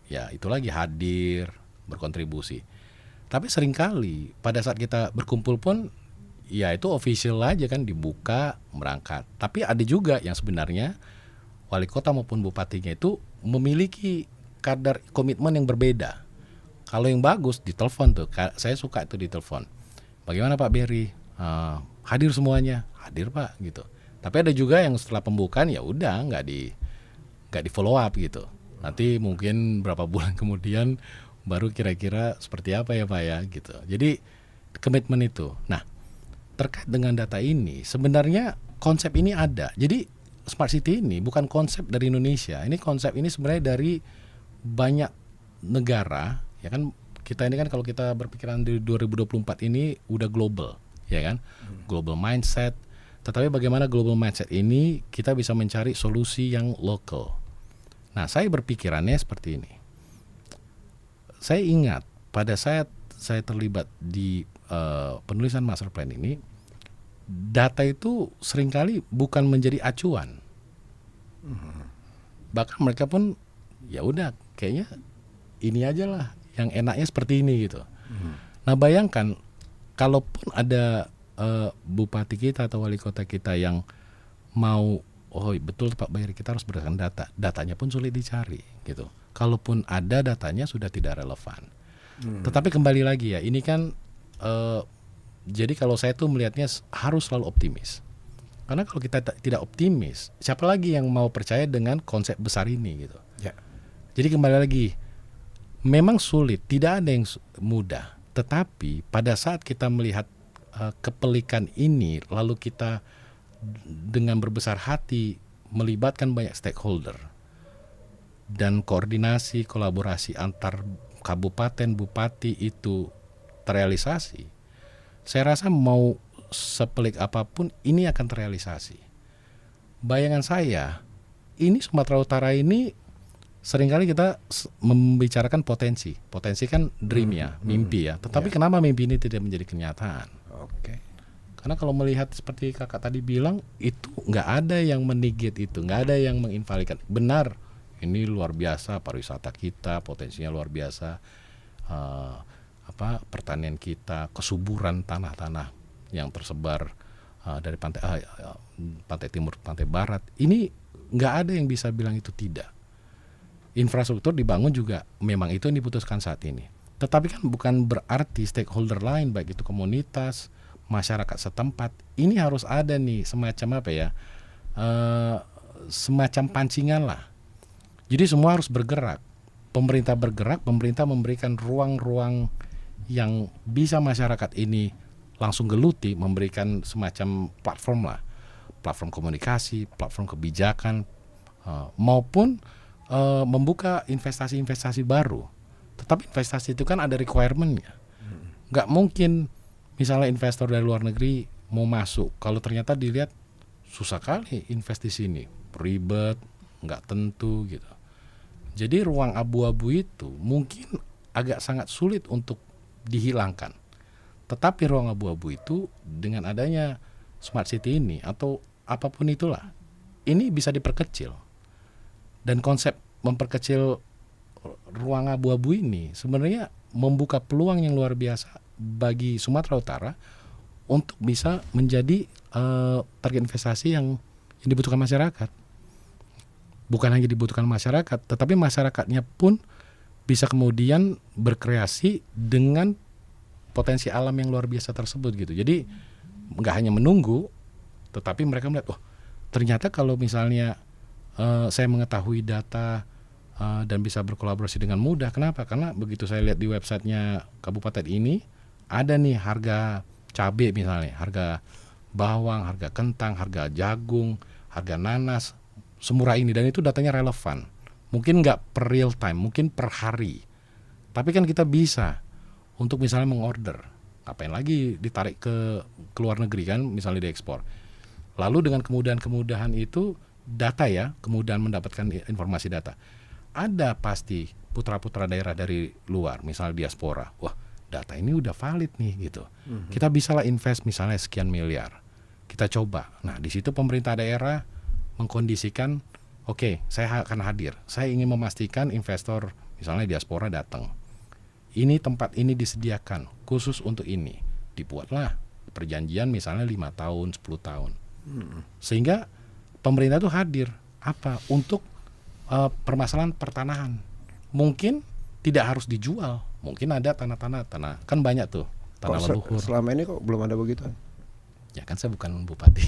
ya itu lagi hadir, berkontribusi. Tapi seringkali pada saat kita berkumpul pun ya itu official aja kan, dibuka, berangkat. Tapi ada juga yang sebenarnya wali kota maupun bupatinya itu memiliki kadar komitmen yang berbeda. Kalau yang bagus ditelepon tuh, saya suka itu ditelepon. Bagaimana Pak Berry? Hadir semuanya, hadir Pak gitu. Tapi ada juga yang setelah pembukaan ya udah nggak di follow up gitu. Nanti mungkin berapa bulan kemudian baru kira-kira seperti apa ya Pak ya gitu. Jadi komitmen itu. Nah terkait dengan data ini sebenarnya konsep ini ada. Jadi Smart City ini bukan konsep dari Indonesia. Ini konsep ini sebenarnya dari banyak negara ya kan. Kita ini kan kalau kita berpikiran di 2024 ini udah global, ya kan? Global mindset. Tetapi bagaimana global mindset ini kita bisa mencari solusi yang lokal. Nah, saya berpikirannya seperti ini. Saya ingat pada saat saya terlibat di penulisan master plan ini, data itu seringkali bukan menjadi acuan. Bahkan mereka pun ya udah kayaknya ini aja lah. Yang enaknya seperti ini gitu. Nah bayangkan kalaupun ada bupati kita atau wali kota kita yang mau, oh betul Pak Berry kita harus berdasarkan data, datanya pun sulit dicari gitu. Kalaupun ada datanya sudah tidak relevan. Tetapi kembali lagi ya, ini kan jadi kalau saya tuh melihatnya harus selalu optimis. Karena kalau kita tidak optimis, siapa lagi yang mau percaya dengan konsep besar ini gitu. Jadi kembali lagi, memang sulit, tidak ada yang mudah. Tetapi pada saat kita melihat kepelikan ini, lalu kita dengan berbesar hati melibatkan banyak stakeholder dan koordinasi, kolaborasi antar kabupaten, bupati itu terrealisasi, saya rasa mau sepelik apapun ini akan terrealisasi. Bayangan saya, ini Sumatera Utara ini seringkali kita membicarakan potensi. Potensi kan dream ya, mimpi ya. Tetapi kenapa mimpi ini tidak menjadi kenyataan? Oke. Karena kalau melihat seperti kakak tadi bilang, itu nggak ada yang menigit itu, nggak ada yang menginvalikan. Benar, ini luar biasa pariwisata kita, potensinya luar biasa. Pertanian kita, kesuburan tanah-tanah yang tersebar dari pantai timur, pantai barat. Ini nggak ada yang bisa bilang itu tidak. Infrastruktur dibangun juga memang itu yang diputuskan saat ini. Tetapi kan bukan berarti stakeholder lain, baik itu komunitas, masyarakat setempat, ini harus ada nih semacam semacam pancingan lah. Jadi semua harus bergerak. Pemerintah bergerak, pemerintah memberikan ruang-ruang yang bisa masyarakat ini langsung geluti, memberikan semacam platform lah, platform komunikasi, platform kebijakan, maupun membuka investasi-investasi baru. Tetapi investasi itu kan ada requirement-nya. Nggak mungkin misalnya investor dari luar negeri mau masuk, kalau ternyata dilihat susah kali invest di sini, ribet, nggak tentu gitu. Jadi ruang abu-abu itu mungkin agak sangat sulit untuk dihilangkan. Tetapi ruang abu-abu itu dengan adanya smart city ini atau apapun itulah, ini bisa diperkecil. Dan konsep memperkecil ruang abu-abu ini sebenarnya membuka peluang yang luar biasa bagi Sumatera Utara untuk bisa menjadi target investasi yang dibutuhkan masyarakat. Bukan hanya dibutuhkan masyarakat, tetapi masyarakatnya pun bisa kemudian berkreasi dengan potensi alam yang luar biasa tersebut gitu. Jadi nggak hanya menunggu, tetapi mereka melihat, oh ternyata kalau misalnya saya mengetahui data dan bisa berkolaborasi dengan mudah. Kenapa? Karena begitu saya lihat di websitenya kabupaten ini, ada nih harga cabai misalnya, harga bawang, harga kentang, harga jagung, harga nanas, semurah ini. Dan itu datanya relevan. Mungkin nggak per real time, mungkin per hari. Tapi kan kita bisa untuk misalnya mengorder. Ngapain lagi ditarik ke luar negeri kan, misalnya diekspor. Lalu dengan kemudahan-kemudahan itu, data ya, kemudahan mendapatkan informasi data. Ada pasti putra-putra daerah dari luar, misalnya diaspora. Wah, data ini udah valid nih gitu. Kita bisa lah invest misalnya sekian miliar. Kita coba. Nah, di situ pemerintah daerah mengkondisikan, oke, saya akan hadir. Saya ingin memastikan investor misalnya diaspora datang. Ini tempat ini disediakan khusus untuk ini. Dibuatlah perjanjian misalnya 5 tahun, 10 tahun. Sehingga pemerintah itu hadir untuk permasalahan pertanahan. Mungkin tidak harus dijual, mungkin ada tanah kan banyak tuh tanah leluhur. Selama ini kok belum ada begitu? Ya kan saya bukan bupati.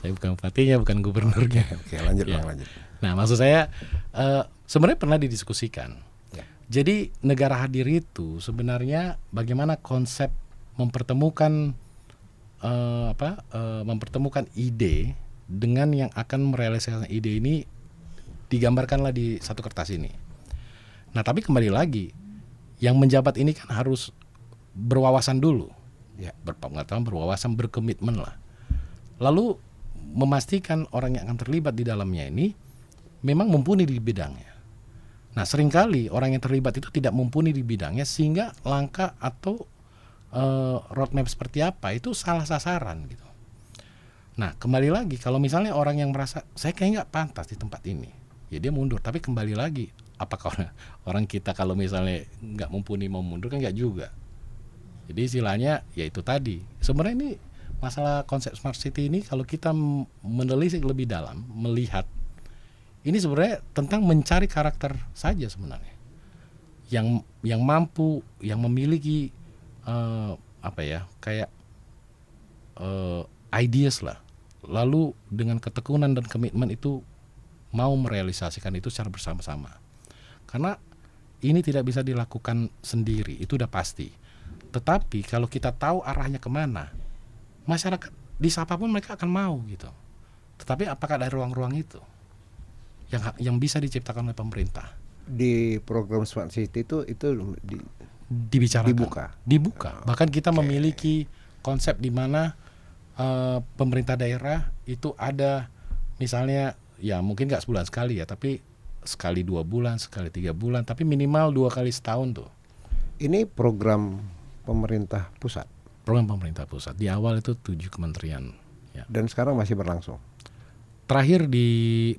Saya bukan bupatinya, bukan gubernurnya. Oke, lanjut ya. Bang, lanjut. Nah, maksud saya sebenarnya pernah didiskusikan. Ya. Jadi negara hadir itu sebenarnya bagaimana konsep mempertemukan mempertemukan ide dengan yang akan merealisasikan ide ini digambarkanlah di satu kertas ini. Nah, tapi kembali lagi, yang menjabat ini kan harus berwawasan dulu, ya, berpengetahuan, berwawasan, berkomitmen lah. Lalu memastikan orang yang akan terlibat di dalamnya ini memang mumpuni di bidangnya. Nah, seringkali orang yang terlibat itu tidak mumpuni di bidangnya sehingga langkah atau roadmap seperti apa itu salah sasaran gitu. Nah, kembali lagi, kalau misalnya orang yang merasa saya kayaknya nggak pantas di tempat ini, ya dia mundur. Tapi kembali lagi, apakah orang kita kalau misalnya nggak mumpuni mau mundur kan nggak juga. Jadi istilahnya ya itu tadi. Sebenarnya ini masalah konsep smart city ini kalau kita menelisik lebih dalam, melihat ini sebenarnya tentang mencari karakter saja sebenarnya. Yang mampu, yang memiliki ideas lah. Lalu dengan ketekunan dan komitmen itu mau merealisasikan itu secara bersama-sama. Karena ini tidak bisa dilakukan sendiri, itu udah pasti. Tetapi kalau kita tahu arahnya kemana, masyarakat disapa pun mereka akan mau gitu. Tetapi apakah ada ruang-ruang itu yang bisa diciptakan oleh pemerintah? di program Smart City itu dibicarakan, dibuka. Bahkan kita memiliki konsep di mana pemerintah daerah itu ada, misalnya ya mungkin nggak sebulan sekali ya, tapi sekali 2 bulan, sekali 3 bulan, tapi minimal 2 kali setahun tuh. Ini program pemerintah pusat. Program pemerintah pusat. Di awal itu 7 kementerian. Ya. Dan sekarang masih berlangsung. Terakhir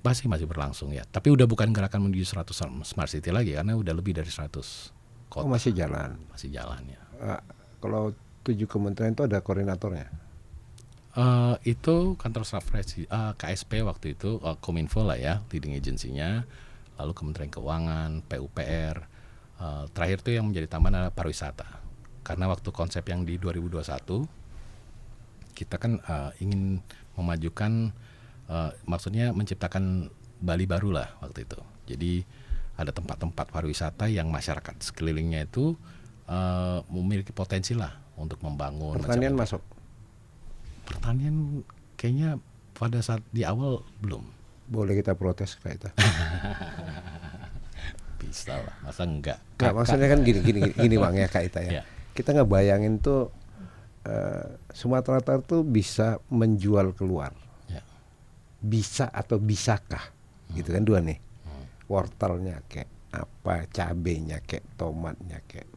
masih berlangsung ya. Tapi udah bukan gerakan menuju 100 Smart City lagi, karena udah lebih dari 100 kota. Masih jalan. Masih jalan ya. Kalau 7 kementerian itu ada koordinatornya. Itu kantor staf KSP waktu itu, Kominfo lah ya, leading agency-nya. Lalu Kementerian Keuangan, PUPR. Terakhir tuh yang menjadi tambahan adalah pariwisata. Karena waktu konsep yang di 2021 kita kan ingin memajukan, maksudnya menciptakan Bali baru lah waktu itu. Jadi ada tempat-tempat pariwisata yang masyarakat sekelilingnya itu memiliki potensi lah untuk membangun. Pertanian masuk? Pertanian kayaknya pada saat di awal belum. Boleh kita protes kayak itu? Bisa lah, masa enggak? Nggak, maksudnya kan gini Bang ya Kak Ita ya. Kita ngebayangin tuh Sumatera Utara tuh bisa menjual keluar. Bisa atau bisakah? Gitu kan dua nih. Wortelnya kayak apa, cabenya kayak, tomatnya kayak.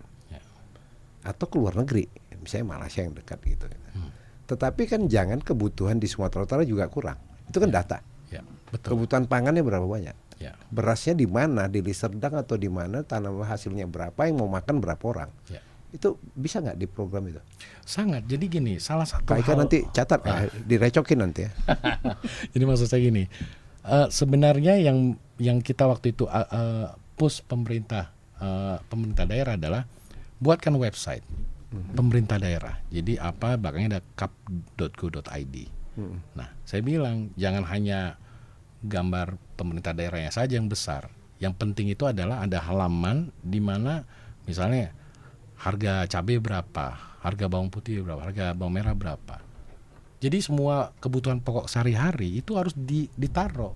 Atau keluar negeri, misalnya Malaysia yang dekat gitu. Tetapi kan jangan kebutuhan di Sumatera Utara juga kurang. Itu kan data. Betul. Kebutuhan pangannya berapa banyak? Berasnya di mana, di Liserdang atau di mana, tanam hasilnya berapa, yang mau makan berapa orang? Itu bisa nggak di program itu? Sangat. Jadi gini, salah satu Kak Ika nanti catat direcokin nanti ya. Jadi maksud saya gini, sebenarnya yang kita waktu itu push pemerintah daerah adalah buatkan website pemerintah daerah. Jadi belakangnya ada kap.go.id. Nah, saya bilang jangan hanya gambar pemerintah daerahnya saja yang besar. Yang penting itu adalah ada halaman di mana misalnya harga cabai berapa, harga bawang putih berapa, harga bawang merah berapa. Jadi semua kebutuhan pokok sehari-hari itu harus ditaruh.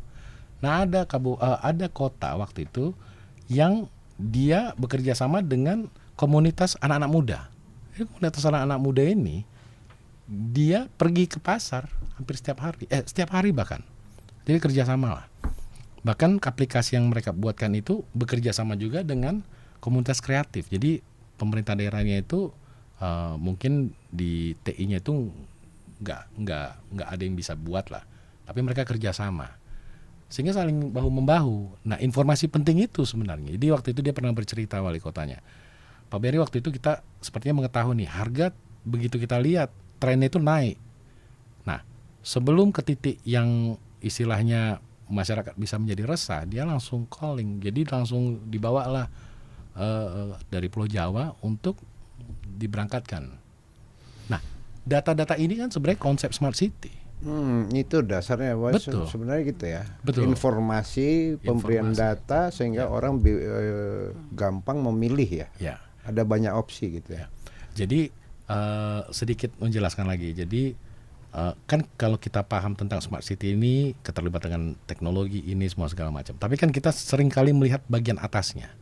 Nah, ada kota waktu itu yang dia bekerja sama dengan komunitas anak-anak muda. Komunitas anak-anak muda ini dia pergi ke pasar hampir setiap hari bahkan. Jadi kerjasama lah. Bahkan aplikasi yang mereka buatkan itu bekerja sama juga dengan komunitas kreatif. Jadi pemerintah daerahnya itu mungkin di TI-nya itu nggak ada yang bisa buat lah. Tapi mereka kerjasama sehingga saling bahu membahu. Nah, informasi penting itu sebenarnya. Jadi waktu itu dia pernah bercerita wali kotanya, Pak Beri, waktu itu kita sepertinya mengetahui nih harga, begitu kita lihat trennya itu naik. Nah, sebelum ke titik yang istilahnya masyarakat bisa menjadi resah, dia langsung calling. Jadi langsung dibawalah dari Pulau Jawa untuk diberangkatkan. Nah, data-data ini kan sebenarnya konsep Smart City. Itu dasarnya sebenarnya gitu ya. Betul. Informasi, pemberian data sehingga orang gampang memilih ya. Ada banyak opsi gitu ya. Jadi sedikit menjelaskan lagi. Jadi kan kalau kita paham tentang Smart City ini keterlibatan dengan teknologi ini semua segala macam. Tapi kan kita sering kali melihat bagian atasnya.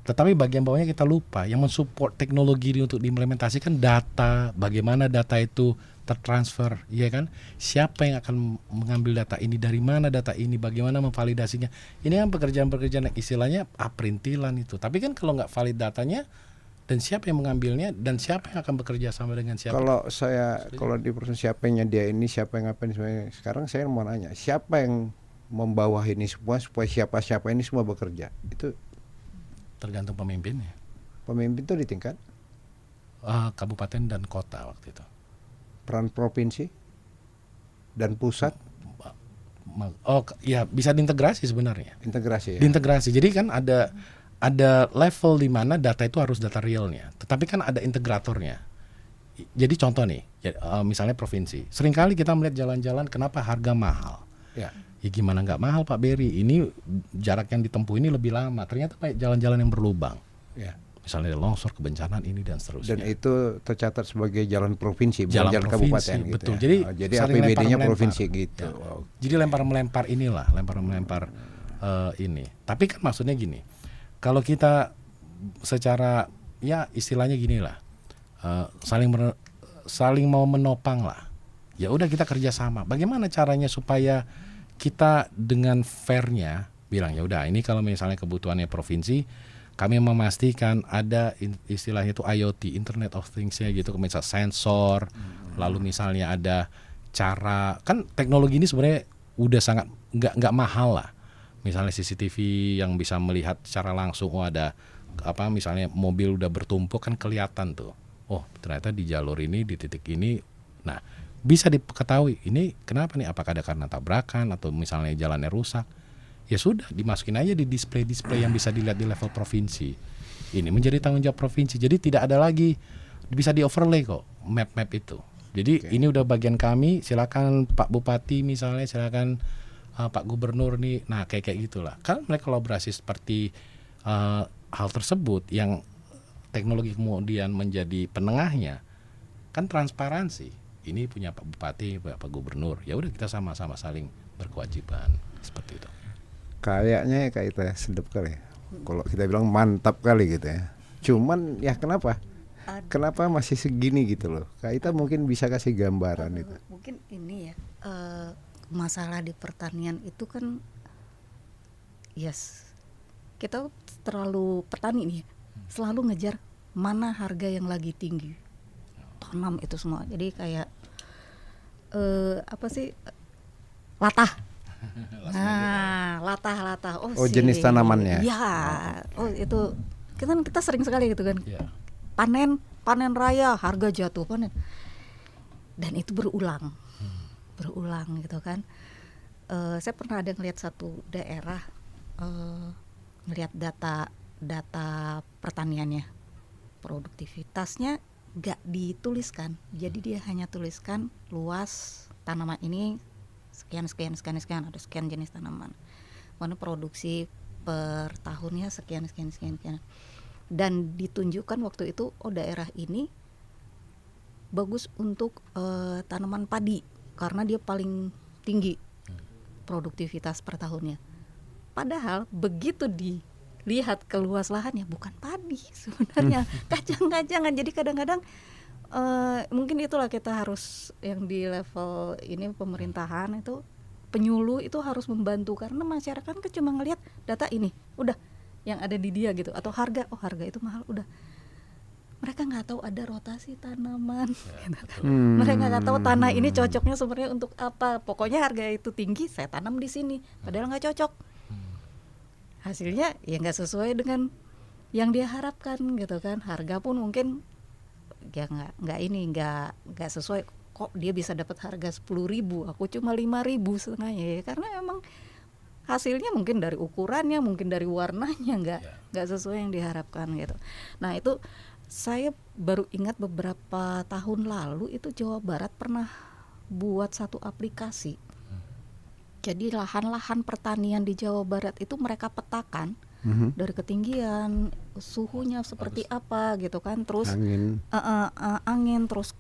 Tetapi bagian bawahnya kita lupa. Yang mensupport teknologi ini untuk diimplementasikan data, bagaimana data itu tertransfer, ya kan? Siapa yang akan mengambil data ini, dari mana data ini, bagaimana memvalidasinya. Ini kan pekerjaan-pekerjaan yang istilahnya perintilan itu. Tapi kan kalau nggak valid datanya, dan siapa yang mengambilnya, dan siapa yang akan bekerja sama dengan siapa? Kalau di perusahaan siapanya dia ini, siapa yang ngapain sekarang saya mau nanya, siapa yang membawa ini semua supaya siapa ini semua bekerja? Itu tergantung pemimpinnya. Pemimpin itu di tingkat kabupaten dan kota waktu itu. Peran provinsi dan pusat? Ya bisa diintegrasi sebenarnya. Integrasi ya. Diintegrasi. Jadi kan ada level di mana data itu harus data realnya. Tetapi kan ada integratornya. Jadi contoh nih, misalnya provinsi. Seringkali kita melihat jalan-jalan kenapa harga mahal. Ya gimana nggak mahal Pak Beri? Ini jarak yang ditempuh ini lebih lama. Ternyata Pak jalan-jalan yang berlubang. Ya. Misalnya longsor, kebencanaan ini dan seterusnya. Dan itu tercatat sebagai jalan provinsi, bukan jalan kabupaten gitu. Betul. Ya. Jadi APBD-nya provinsi gitu. Ya. Jadi lempar-melempar inilah, lempar-melempar ini. Tapi kan maksudnya gini, kalau kita secara ya istilahnya gini lah, saling mau menopang lah. Ya udah kita kerjasama. Bagaimana caranya supaya kita dengan fairnya bilang ya udah ini kalau misalnya kebutuhannya provinsi, kami memastikan ada istilahnya itu IoT, Internet of Things-nya gitu, misalnya sensor, lalu misalnya ada cara, kan teknologi ini sebenarnya udah sangat nggak mahal lah. Misalnya CCTV yang bisa melihat secara langsung, ada apa misalnya mobil udah bertumpuk kan kelihatan tuh. Oh ternyata di jalur ini di titik ini, nah bisa diketahui ini kenapa nih, apakah ada karena tabrakan atau misalnya jalannya rusak. Ya sudah dimasukin aja di display-display yang bisa dilihat di level provinsi. Ini menjadi tanggung jawab provinsi. Jadi tidak ada lagi, bisa di overlay kok map-map itu. Jadi ini udah bagian kami, silakan Pak Bupati misalnya, silakan Pak Gubernur nih. Nah kayak gitulah. Kan mereka kolaborasi seperti hal tersebut yang teknologi kemudian menjadi penengahnya. Kan transparansi. Ini punya Pak Bupati, Pak Gubernur. Ya udah kita sama-sama saling berkewajiban seperti itu. Kayaknya Kak Ita sedap kali. Kalau kita bilang mantap kali gitu ya. Cuman ya kenapa masih segini gitu loh. Kak Ita mungkin bisa kasih gambaran itu. Mungkin ini ya, masalah di pertanian itu kan kita terlalu petani nih, selalu ngejar mana harga yang lagi tinggi, tanam itu semua. Jadi kayak latah. Nah, latah. Oh, jenis tanamannya. Ya, itu kita sering sekali gitu kan. Panen raya, harga jatuh, panen. Dan itu berulang gitu kan. Saya pernah ada ngelihat satu daerah, ngelihat data pertaniannya, produktivitasnya gak dituliskan. Jadi dia hanya tuliskan luas tanaman ini sekian, ada sekian jenis tanaman. Mana produksi per tahunnya sekian. Dan ditunjukkan waktu itu daerah ini bagus untuk tanaman padi karena dia paling tinggi produktivitas per tahunnya. Padahal begitu dilihat ke luas lahannya bukan padi sebenarnya, kacang-kacangan. Jadi kadang-kadang mungkin itulah kita harus yang di level ini pemerintahan itu, penyuluh itu harus membantu, karena masyarakat kan cuma ngelihat data ini udah yang ada di dia gitu, atau harga itu mahal udah. Mereka nggak tahu ada rotasi tanaman, mereka nggak tahu tanah ini cocoknya sebenarnya untuk apa. Pokoknya harga itu tinggi, saya tanam di sini, padahal nggak cocok. Hasilnya ya nggak sesuai dengan yang dia harapkan gitu kan. Harga pun mungkin ya nggak sesuai. Kok dia bisa dapat harga 10.000, aku cuma 5.000 setengahnya ya, karena memang hasilnya mungkin dari ukurannya, mungkin dari warnanya nggak sesuai yang diharapkan gitu. Nah itu saya baru ingat beberapa tahun lalu itu Jawa Barat pernah buat satu aplikasi. Jadi lahan-lahan pertanian di Jawa Barat itu mereka petakan dari ketinggian, suhunya seperti apa gitu kan, terus angin, terus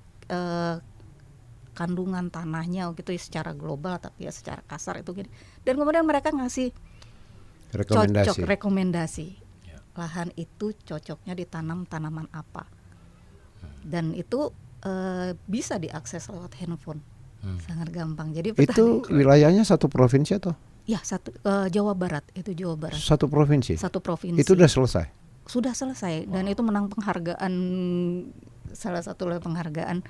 kandungan tanahnya gitu ya, secara global, tapi ya secara kasar itu gini. Dan kemudian mereka ngasih rekomendasi. Lahan itu cocoknya ditanam tanaman apa. Dan itu bisa diakses lewat handphone. Sangat gampang. Jadi itu wilayahnya satu provinsi atau? Ya, Jawa Barat, itu Jawa Barat. Satu provinsi. Itu udah selesai. Sudah selesai dan itu menang penghargaan, salah satu penghargaan.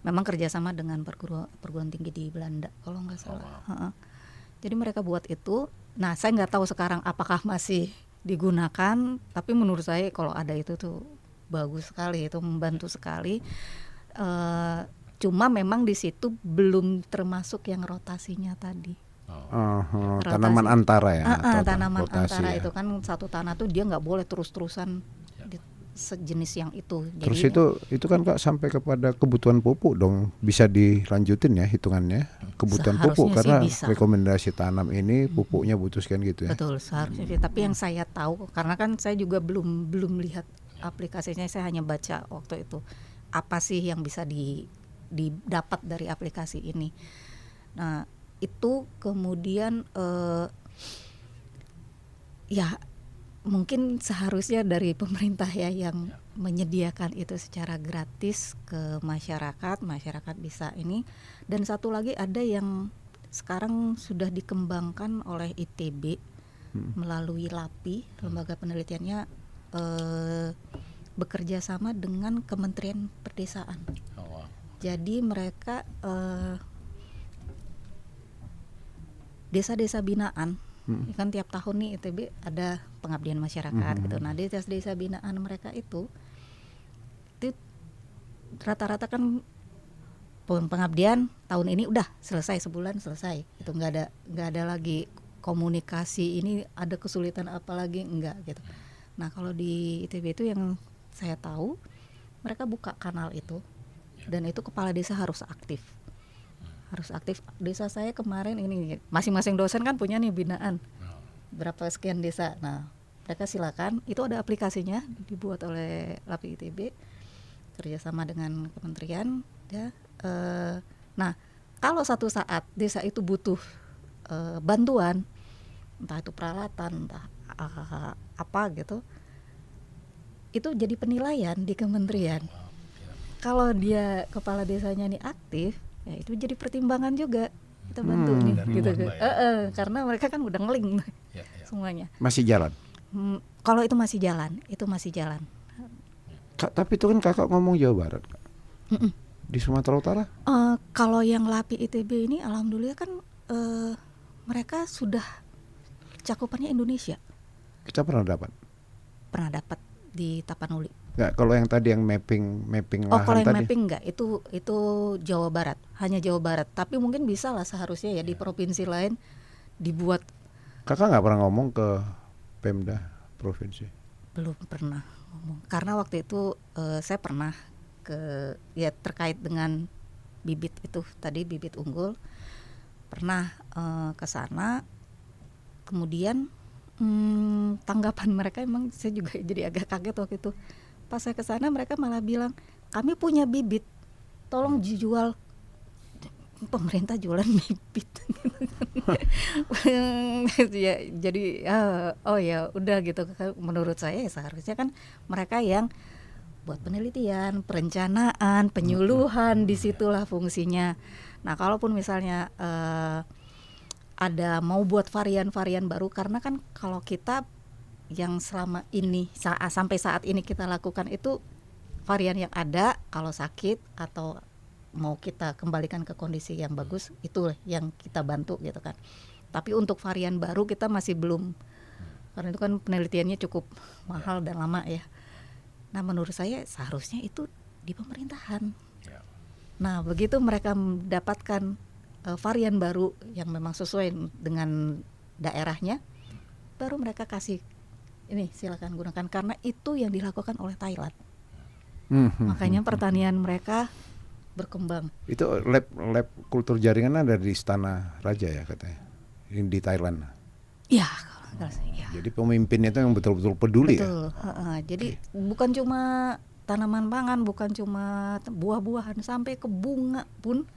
Memang kerjasama dengan perguruan tinggi di Belanda kalau nggak salah. Jadi mereka buat itu. Nah saya nggak tahu sekarang apakah masih digunakan, tapi menurut saya kalau ada itu tuh bagus sekali, itu membantu sekali. Cuma memang di situ belum termasuk yang rotasinya tadi. Tanaman antara ya. Tanaman antara ya. Itu kan satu tanah tuh dia nggak boleh terus-terusan sejenis yang itu. Terus jadi, itu kan Kak sampai kepada kebutuhan pupuk dong, bisa dilanjutin ya hitungannya kebutuhan pupuk karena rekomendasi tanam ini pupuknya butuh sekian gitu ya. Betul, seharusnya. Tapi yang saya tahu karena kan saya juga belum lihat aplikasinya, saya hanya baca waktu itu apa sih yang bisa didapat dari aplikasi ini. Nah itu kemudian ya mungkin seharusnya dari pemerintah ya yang menyediakan itu secara gratis ke masyarakat, masyarakat bisa ini. Dan satu lagi ada yang sekarang sudah dikembangkan oleh ITB melalui LAPI, lembaga penelitiannya bekerja sama dengan Kementerian Perdesaan. Oh, wow. Jadi mereka desa-desa binaan, kan tiap tahun nih ITB ada pengabdian masyarakat gitu. Nah desa-desa binaan mereka itu rata-rata kan pengabdian tahun ini udah selesai, sebulan selesai. Itu nggak ada lagi komunikasi, ini ada kesulitan apa lagi, enggak gitu. Nah kalau di ITB itu yang saya tahu mereka buka kanal itu, dan itu kepala desa harus aktif. Desa saya kemarin ini masing-masing dosen kan punya nih binaan berapa sekian desa. Nah mereka silakan, itu ada aplikasinya dibuat oleh LAPI ITB kerjasama dengan kementerian ya. Nah kalau satu saat desa itu butuh bantuan, entah itu peralatan, entah apa gitu, itu jadi penilaian di kementerian. Kalau dia kepala desanya nih aktif, ya itu jadi pertimbangan juga, kita bantu nih gitu. Karena mereka kan udah ngeling semuanya. Masih jalan. Kalau itu masih jalan. Tapi itu kan kakak ngomong Jawa Barat, Kak. Di Sumatera Utara? Kalau yang LAPI ITB ini alhamdulillah kan mereka sudah cakupannya Indonesia. Kita pernah dapat Di Tapanuli. Enggak, kalau yang tadi yang mapping lahan kalau yang tadi. mapping enggak, itu Jawa Barat, hanya Jawa Barat. Tapi mungkin bisa lah seharusnya ya di provinsi lain dibuat. Kakak nggak pernah ngomong ke Pemda provinsi? Belum pernah ngomong, karena waktu itu saya pernah ya terkait dengan bibit itu tadi, bibit unggul, pernah ke sana. Kemudian tanggapan mereka emang saya juga jadi agak kaget waktu itu. Pas saya ke sana mereka malah bilang, kami punya bibit, tolong dijual. Pemerintah jualan bibit. Ya, jadi oh ya udah gitu. Menurut saya ya seharusnya kan mereka yang buat penelitian, perencanaan, penyuluhan, disitulah fungsinya. Nah kalaupun misalnya ada mau buat varian-varian baru, karena kan kalau kita yang selama ini sampai saat ini kita lakukan itu varian yang ada, kalau sakit atau mau kita kembalikan ke kondisi yang bagus, itu yang kita bantu gitu kan. Tapi untuk varian baru kita masih belum, karena itu kan penelitiannya cukup mahal dan lama ya. Nah menurut saya seharusnya itu di pemerintahan. Nah begitu mereka mendapatkan varian baru yang memang sesuai dengan daerahnya, baru mereka kasih ini silakan gunakan, karena itu yang dilakukan oleh Thailand. Makanya pertanian mereka berkembang. Itu lab kultur jaringan ada di Istana Raja ya katanya, ini di Thailand. Ya, ya. Jadi pemimpinnya itu yang betul-betul peduli. Betul. Ya. Jadi bukan cuma tanaman pangan, bukan cuma buah-buahan, sampai ke bunga pun.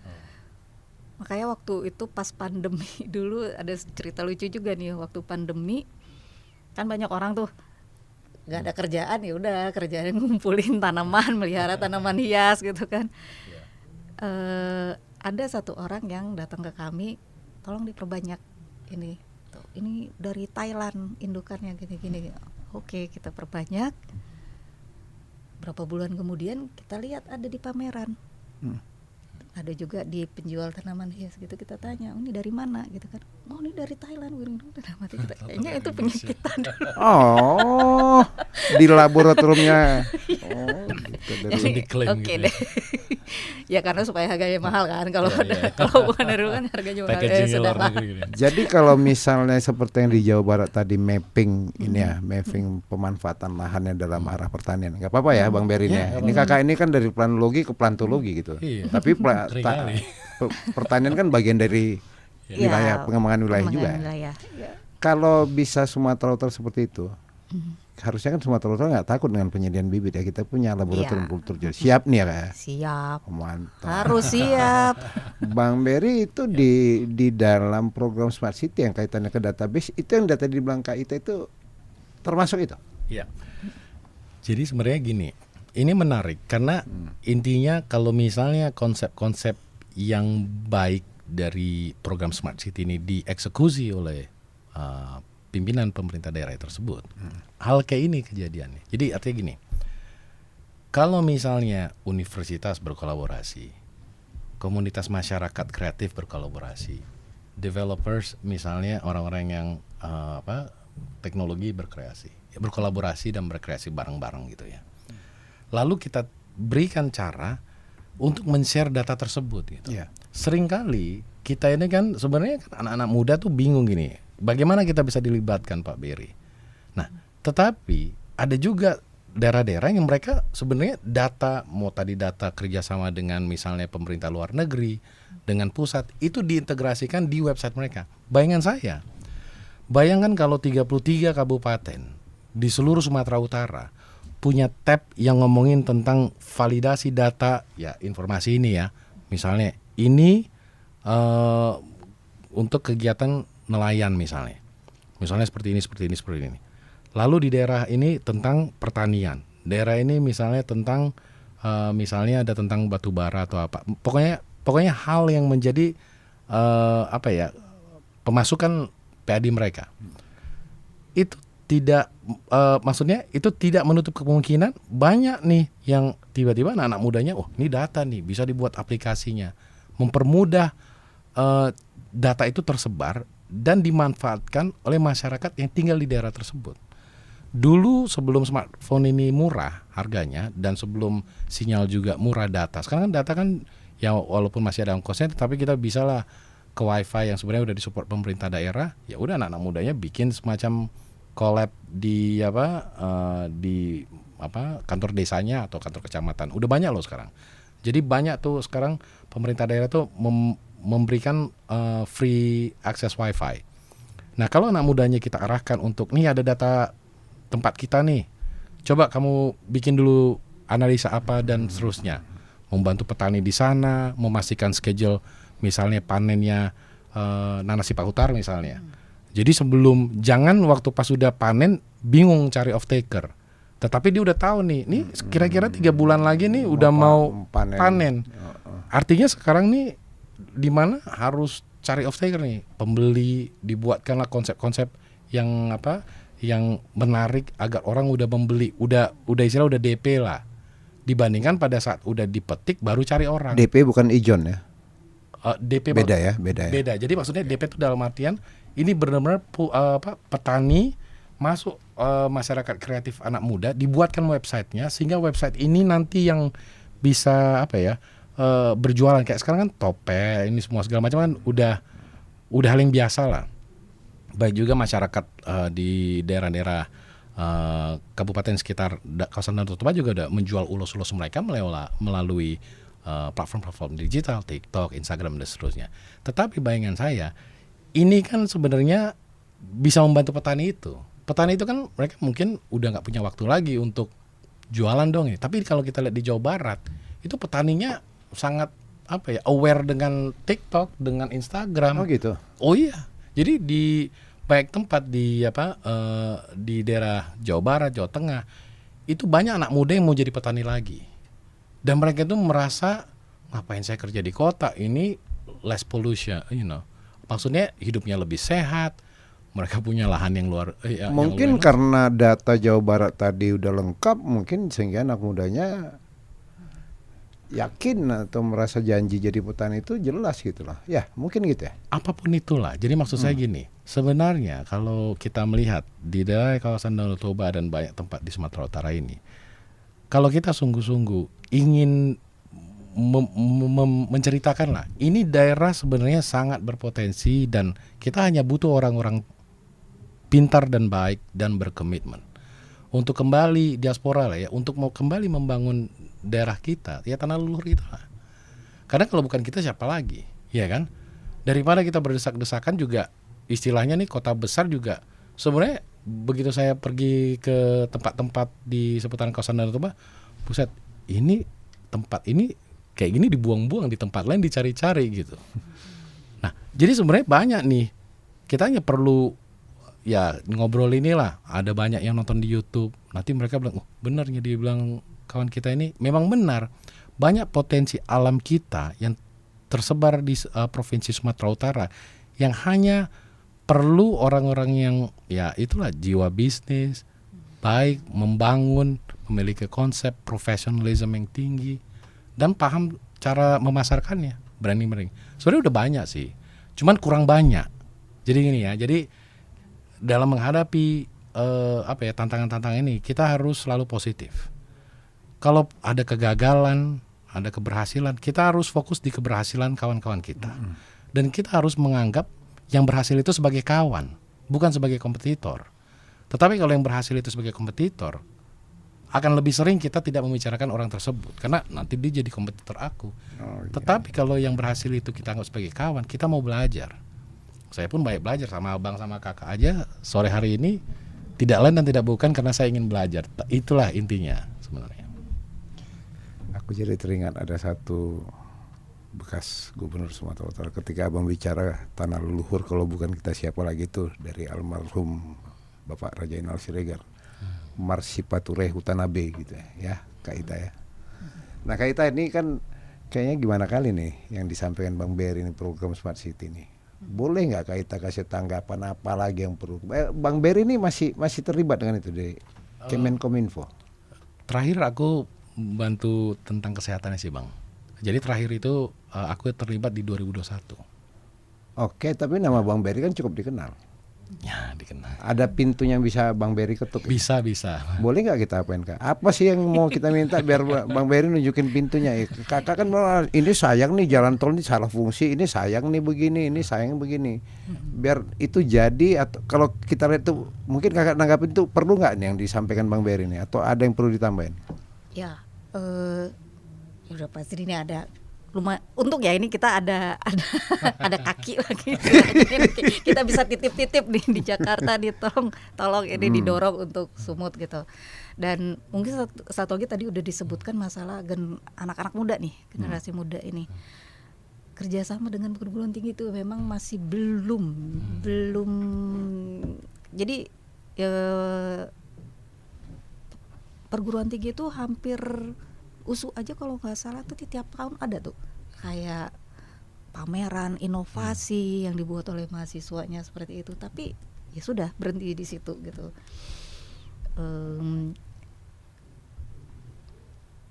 Makanya waktu itu pas pandemi dulu ada cerita lucu juga nih, waktu pandemi kan banyak orang tuh nggak ada kerjaan, ya udah kerjaan ngumpulin tanaman, melihara tanaman hias gitu kan. Ada satu orang yang datang ke kami, tolong diperbanyak ini dari Thailand indukannya gini-gini. Oke, kita perbanyak. Berapa bulan kemudian kita lihat ada di pameran. Ada juga di penjual tanaman hias gitu, kita tanya, ini dari mana gitu kan. Oh ini dari Thailand. Kita kayaknya itu penyakitan. Oh, di laboratoriumnya. Oh, gitu, Oke deh. Ya karena supaya harganya mahal kan. Kalau bukan dari luar kan harganya mahal. Sudah. Jadi kalau misalnya seperti yang di Jawa Barat tadi mapping ini ya, mapping pemanfaatan lahannya dalam arah pertanian. Enggak apa-apa ya Bang Berin ya. Ini kakak ini kan dari planologi ke plantologi gitu. Tapi pertanian kan bagian dari wilayah, pengembangan wilayah juga. Ya. Kalau bisa Sumatera Utara seperti itu, harusnya kan Sumatera Utara nggak takut dengan penyediaan bibit ya. Kita punya laboratorium kultur jadi siap nih ya Kak. Siap. Mantap. Harus siap. Bang Beri itu di dalam program Smart City yang kaitannya ke database, itu yang data di Blanka itu termasuk itu. Iya. Jadi sebenarnya gini, ini menarik karena intinya kalau misalnya konsep-konsep yang baik dari program Smart City ini dieksekusi oleh pimpinan pemerintah daerah tersebut, hal kayak ini kejadiannya. Jadi artinya gini, kalau misalnya universitas berkolaborasi, komunitas masyarakat kreatif berkolaborasi, developers misalnya orang-orang yang teknologi berkolaborasi dan berkreasi bareng-bareng gitu ya. Lalu kita berikan cara untuk men-share data tersebut gitu. Yeah. Seringkali kita ini kan sebenarnya kan anak-anak muda tuh bingung gini, bagaimana kita bisa dilibatkan Pak Berry. Nah, tetapi ada juga daerah-daerah yang mereka sebenarnya data, mau tadi data kerjasama dengan misalnya pemerintah luar negeri, dengan pusat, itu diintegrasikan di website mereka. Bayangkan kalau 33 kabupaten di seluruh Sumatera Utara punya tab yang ngomongin tentang validasi data, ya informasi ini ya, misalnya ini untuk kegiatan nelayan misalnya seperti ini. Lalu di daerah ini tentang pertanian, daerah ini misalnya tentang misalnya ada tentang batu bara atau apa, pokoknya hal yang menjadi pemasukan PAD mereka. Itu tidak maksudnya itu tidak menutup kemungkinan banyak nih yang tiba-tiba anak mudanya, oh ini data nih bisa dibuat aplikasinya, mempermudah data itu tersebar dan dimanfaatkan oleh masyarakat yang tinggal di daerah tersebut. Dulu sebelum smartphone ini murah harganya dan sebelum sinyal juga murah data. Sekarang kan data kan ya walaupun masih ada ongkosnya, tapi kita bisa lah ke wifi yang sebenarnya udah disupport pemerintah daerah. Ya udah anak-anak mudanya bikin semacam collab di kantor desanya atau kantor kecamatan. Udah banyak loh sekarang. Jadi banyak tuh sekarang pemerintah daerah tuh memberikan free access wifi. Nah kalau anak mudanya kita arahkan untuk nih ada data tempat kita nih, coba kamu bikin dulu analisa apa dan seterusnya, membantu petani di sana, memastikan schedule misalnya panennya nanas sipak hutar misalnya. Jadi jangan waktu pas sudah panen bingung cari off taker, tetapi dia udah tahu nih kira-kira 3 bulan lagi nih udah mau panen. Artinya sekarang nih di mana harus cari off taker nih, pembeli, dibuatkanlah konsep-konsep yang yang menarik agar orang udah membeli, udah istilah udah DP lah, dibandingkan pada saat udah dipetik baru cari orang. DP bukan ijon ya? DP beda ya. Beda. Jadi maksudnya DP itu dalam artian ini benar-benar petani masuk masyarakat kreatif anak muda, dibuatkan websitenya sehingga website ini nanti yang bisa berjualan kayak sekarang kan topeng ini semua segala macam kan udah hal yang biasa lah. Baik juga masyarakat di daerah-daerah kabupaten sekitar kawasan Danau Toba juga udah menjual ulos-ulos mereka melalui platform-platform digital, TikTok, Instagram dan seterusnya. Tetapi bayangan saya ini kan sebenarnya bisa membantu petani itu. Petani itu kan mereka mungkin udah nggak punya waktu lagi untuk jualan dong ya. Tapi kalau kita lihat di Jawa Barat itu petaninya sangat aware dengan TikTok, dengan Instagram. Oh gitu. Oh iya. Jadi di banyak tempat di daerah Jawa Barat, Jawa Tengah itu banyak anak muda yang mau jadi petani lagi. Dan mereka itu merasa ngapain saya kerja di kota, ini less pollution, Maksudnya hidupnya lebih sehat. Mereka punya lahan yang luar. Mungkin karena data Jawa Barat tadi udah lengkap, mungkin sehingga anak mudanya yakin atau merasa janji jadi petani itu jelas gitulah. Ya, mungkin gitu ya. Apapun itulah. Jadi maksud saya gini, sebenarnya kalau kita melihat di daerah kawasan Danau Toba dan banyak tempat di Sumatera Utara ini, kalau kita sungguh-sungguh ingin menceritakan lah, ini daerah sebenarnya sangat berpotensi dan kita hanya butuh orang-orang pintar dan baik dan berkomitmen untuk kembali diaspora lah ya, untuk mau kembali membangun daerah kita, ya tanah leluhur kita lah. Karena kalau bukan kita siapa lagi, ya kan? Daripada kita berdesak-desakan juga, istilahnya nih kota besar juga sebenarnya begitu saya pergi ke tempat-tempat di seputaran kawasan Danau Toba, buset, ini tempat ini kayak gini dibuang-buang, di tempat lain dicari-cari gitu. Nah, jadi sebenarnya banyak nih, kita hanya perlu ya ngobrol inilah, ada banyak yang nonton di YouTube. Nanti mereka bilang, oh benarnya dia bilang kawan kita ini memang benar. Banyak potensi alam kita yang tersebar di Provinsi Sumatera Utara yang hanya perlu orang-orang yang ya itulah jiwa bisnis, baik, membangun, memiliki konsep profesionalisme yang tinggi dan paham cara memasarkannya, branding. Sebenarnya udah banyak sih, cuman kurang banyak. Jadi gini ya, jadi dalam menghadapi tantangan-tantangan ini kita harus selalu positif. Kalau ada kegagalan, ada keberhasilan, kita harus fokus di keberhasilan kawan-kawan kita. Dan kita harus menganggap yang berhasil itu sebagai kawan, bukan sebagai kompetitor. Tetapi kalau yang berhasil itu sebagai kompetitor, akan lebih sering kita tidak membicarakan orang tersebut karena nanti dia jadi kompetitor aku. Tetapi kalau yang berhasil itu kita anggap sebagai kawan, kita mau belajar. Saya pun banyak belajar sama abang sama kakak aja sore hari ini, tidak lain dan tidak bukan karena saya ingin belajar. Itulah intinya sebenarnya. Aku jadi teringat ada satu bekas gubernur Sumatera Utara ketika abang bicara tanah leluhur, kalau bukan kita siapa lagi tuh, dari almarhum Bapak Raja Inal Siregar, Marsipature Hutanabe gitu ya Kak Ita ya. Nah Kak Ita ini kan kayaknya gimana kali nih yang disampaikan Bang Berry ini program Smart City nih. Boleh nggak Kak Ita kasih tanggapan apa lagi yang perlu? Bang Berry ini masih terlibat dengan itu di Kemenkominfo. Terakhir aku bantu tentang kesehatannya sih Bang. Jadi terakhir itu aku terlibat di 2021. Oke, tapi nama Bang Berry kan cukup dikenal. Ya dikenal. Ada pintunya bisa Bang Berry ketuk. Bisa. Boleh nggak kita apain Kak? Apa sih yang mau kita minta biar Bang Berry nunjukin pintunya? Kakak kan ini sayang nih jalan tol ini salah fungsi, ini sayang nih begini, ini sayang begini. Biar itu jadi, atau kalau kita lihat tuh mungkin kakak nanggapin tuh perlu nggak nih yang disampaikan Bang Berry nih, atau ada yang perlu ditambahin? Ya, udah pasti ini ada lumayan. Untuk ya ini kita ada ada kaki lagi. Kita bisa titip-titip nih di Jakarta nih, tolong ini didorong untuk Sumut gitu. Dan mungkin satu lagi tadi udah disebutkan masalah anak-anak muda nih, generasi muda ini. Kerjasama dengan perguruan tinggi itu memang masih belum. Jadi perguruan tinggi itu hampir USU aja kalau nggak salah tuh tiap tahun ada tuh kayak pameran inovasi yang dibuat oleh mahasiswanya seperti itu. Tapi ya sudah berhenti di situ gitu.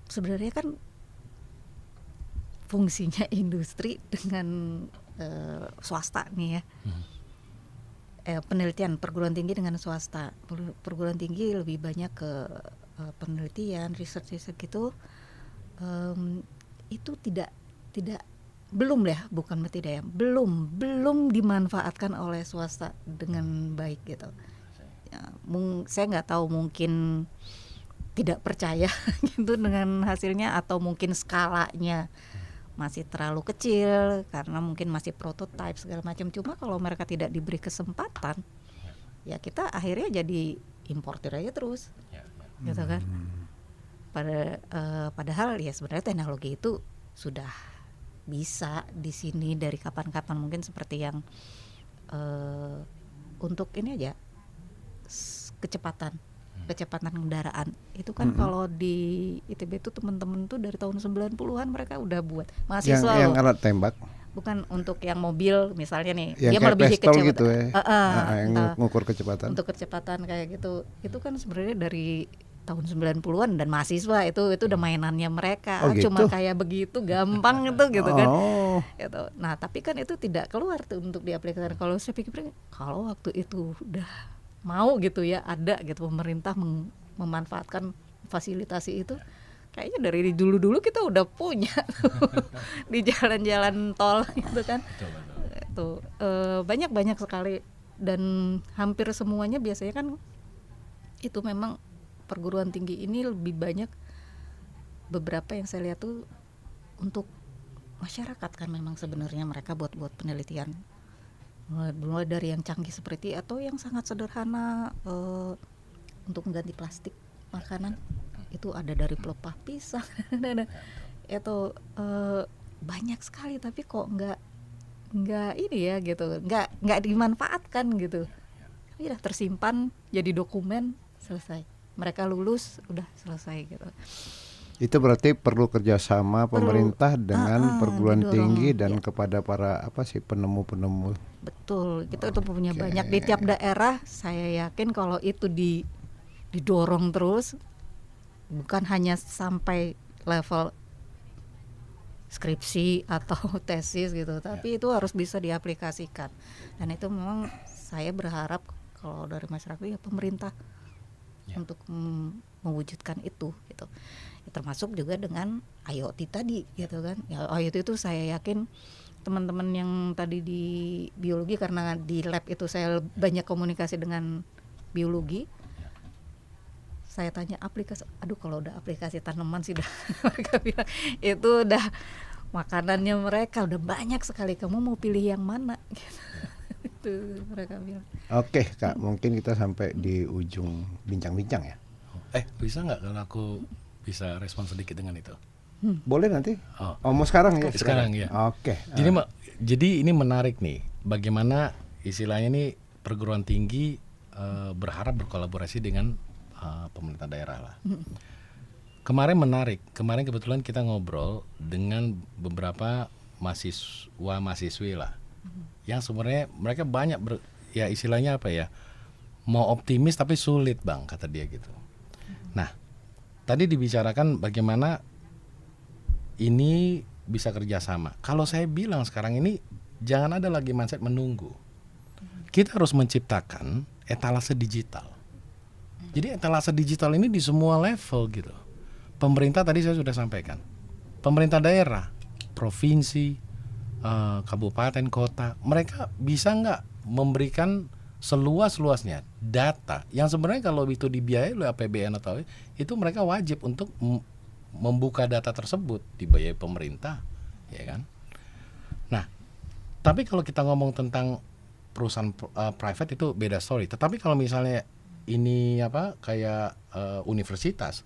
Sebenarnya kan fungsinya industri dengan swasta nih ya. Penelitian perguruan tinggi dengan swasta. Perguruan tinggi lebih banyak ke penelitian, research gitu. Itu belum dimanfaatkan oleh swasta dengan baik gitu. Ya, saya nggak tahu, mungkin tidak percaya gitu dengan hasilnya, atau mungkin skalanya masih terlalu kecil karena mungkin masih prototype segala macam. Cuma kalau mereka tidak diberi kesempatan, ya kita akhirnya jadi importer aja terus, gitu kan. Padahal ya sebenarnya teknologi itu sudah bisa di sini dari kapan-kapan, mungkin seperti yang untuk ini aja kecepatan kendaraan itu kan kalau di ITB itu teman-teman tuh dari tahun 90-an mereka udah buat mahasiswa yang alat tembak, bukan untuk yang mobil misalnya nih, yang dia melebihi kecepatan gitu ya. Yang ngukur kecepatan. Untuk kecepatan kayak gitu, itu kan sebenarnya dari tahun 90-an dan mahasiswa itu udah mainannya mereka. Gitu? Cuma kayak begitu gampang gitu kan. Gitu. Nah, tapi kan itu tidak keluar tuh untuk diaplikasikan. Kalau saya pikir kalau waktu itu udah mau gitu ya, ada gitu pemerintah memanfaatkan fasilitasi itu, kayaknya dari dulu kita udah punya di jalan-jalan tol gitu kan. Tuh banyak sekali, dan hampir semuanya biasanya kan itu memang perguruan tinggi ini lebih banyak, beberapa yang saya lihat tuh untuk masyarakat kan memang sebenarnya mereka buat penelitian, mulai dari yang canggih seperti atau yang sangat sederhana, untuk mengganti plastik makanan itu ada dari pelepah pisang itu banyak sekali, tapi kok nggak ini ya gitu, nggak dimanfaatkan gitu. ya tersimpan jadi dokumen, selesai. Mereka lulus udah selesai gitu. Itu berarti perlu kerjasama pemerintah dengan perguruan didorong, tinggi dan ya. kepada para penemu-penemu. Betul, kita itu punya banyak di tiap daerah. Saya yakin kalau itu didorong terus, bukan hanya sampai level skripsi atau tesis gitu, tapi itu harus bisa diaplikasikan. Dan itu memang saya berharap kalau dari masyarakat ya pemerintah untuk mewujudkan itu gitu. Ya, termasuk juga dengan IoT tadi gitu kan. Ya, IoT itu saya yakin teman-teman yang tadi di biologi, karena di lab itu saya banyak komunikasi dengan biologi. Saya tanya aplikasi, aduh kalau udah aplikasi tanaman sih udah mereka bilang itu udah makanannya mereka udah banyak sekali, kamu mau pilih yang mana gitu. Itu mereka bilang. Oke Kak, mungkin kita sampai di ujung bincang-bincang ya. Bisa nggak kalau aku bisa respon sedikit dengan itu? Boleh nanti? Mau sekarang ya? Sekarang ya. Oke. Jadi ini menarik nih, bagaimana istilahnya nih perguruan tinggi berharap berkolaborasi dengan pemerintah daerah lah. Kemarin kebetulan kita ngobrol dengan beberapa mahasiswi lah, yang sebenarnya mereka banyak ya istilahnya apa ya, mau optimis tapi sulit Bang, kata dia gitu. Nah, tadi dibicarakan bagaimana ini bisa kerjasama. Kalau saya bilang sekarang ini jangan ada lagi mindset menunggu. Kita harus menciptakan etalase digital. Jadi etalase digital ini di semua level gitu. Pemerintah tadi saya sudah sampaikan. Pemerintah daerah, provinsi, kabupaten, kota, mereka bisa nggak memberikan seluas-luasnya data yang sebenarnya kalau itu dibiayai oleh APBN atau itu mereka wajib untuk membuka data tersebut, dibiayai pemerintah, ya kan? Nah, tapi kalau kita ngomong tentang perusahaan private itu beda story. Tetapi kalau misalnya ini kayak universitas,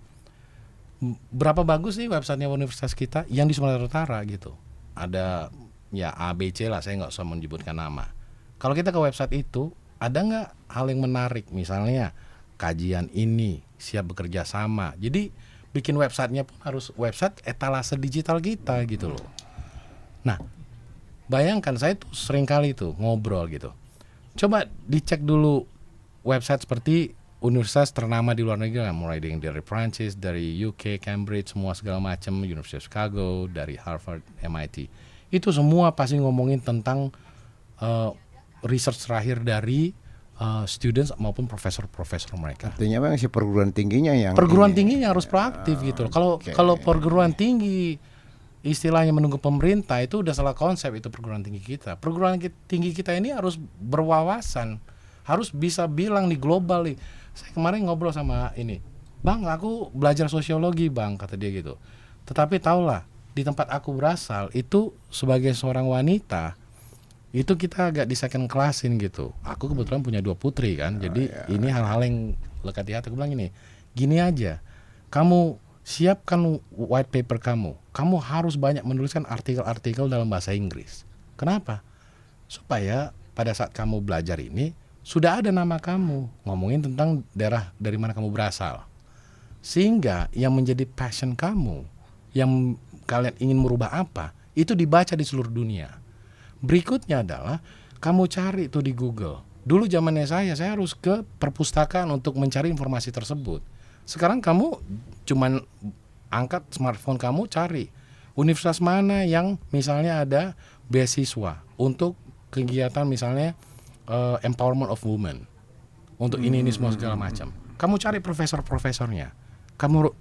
berapa bagus sih websitenya universitas kita yang di Sumatera Utara gitu. Ada ya ABC lah, saya nggak usah menyebutkan nama. Kalau kita ke website itu, ada nggak hal yang menarik, misalnya kajian ini siap bekerja sama. Jadi bikin websitenya pun harus website etalase digital kita gitu loh. Nah, bayangkan saya tuh sering kali tuh ngobrol gitu. Coba dicek dulu website seperti universitas ternama di luar negeri, mulai dari Prancis, dari UK, Cambridge, semua segala macam, University of Chicago, dari Harvard, MIT. Itu semua pasti ngomongin tentang research terakhir dari students maupun profesor-profesor mereka. Artinya memang si perguruan tingginya tingginya harus proaktif gitu. Kalau perguruan tinggi istilahnya menunggu pemerintah, itu udah salah konsep itu perguruan tinggi kita. Perguruan tinggi kita ini harus berwawasan, harus bisa bilang di global nih. Saya kemarin ngobrol sama ini, Bang, aku belajar sosiologi Bang, kata dia gitu. Tetapi tahulah, di tempat aku berasal itu sebagai seorang wanita, itu kita agak di second classin gitu. Aku kebetulan punya 2 putri kan, jadi ini hal-hal yang lekat di hati. Aku bilang gini aja, kamu siapkan white paper kamu harus banyak menuliskan artikel-artikel dalam bahasa Inggris. Kenapa? Supaya pada saat kamu belajar ini sudah ada nama kamu, ngomongin tentang daerah dari mana kamu berasal, sehingga yang menjadi passion kamu, yang kalian ingin merubah apa, itu dibaca di seluruh dunia. Berikutnya adalah kamu cari itu di Google. Dulu zamannya saya harus ke perpustakaan untuk mencari informasi tersebut. Sekarang kamu cuman angkat smartphone kamu, cari universitas mana yang misalnya ada beasiswa untuk kegiatan misalnya empowerment of women, untuk ini semua segala macam. Kamu cari profesor-profesornya, kamu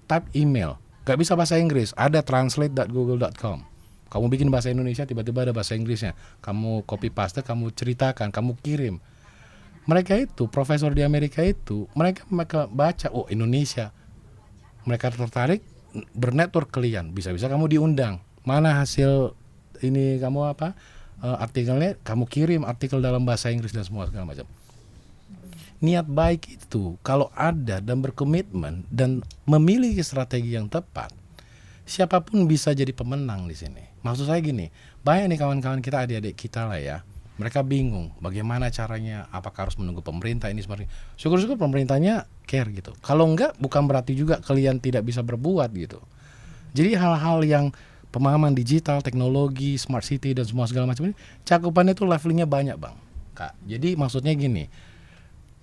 type email, gak bisa bahasa Inggris, ada translate.google.com. Kamu bikin bahasa Indonesia, tiba-tiba ada bahasa Inggrisnya, kamu copy paste, kamu ceritakan, kamu kirim. Mereka itu, profesor di Amerika itu, mereka baca, oh Indonesia, mereka tertarik, bernetwork kalian, bisa-bisa kamu diundang. Mana hasil ini kamu artikelnya, kamu kirim artikel dalam bahasa Inggris dan semua segala macam. Niat baik itu kalau ada dan berkomitmen dan memiliki strategi yang tepat, siapapun bisa jadi pemenang di sini. Maksud saya gini, banyak nih kawan-kawan kita, adik-adik kita lah ya, Mereka bingung bagaimana caranya, apakah harus menunggu pemerintah ini sebenarnya. Syukur-syukur pemerintahnya care gitu. Kalau enggak, bukan berarti juga kalian tidak bisa berbuat gitu. Jadi hal-hal yang pemahaman digital, teknologi, smart city dan semua segala macam ini, cakupannya itu levelingnya banyak bang, Kak. Jadi maksudnya gini,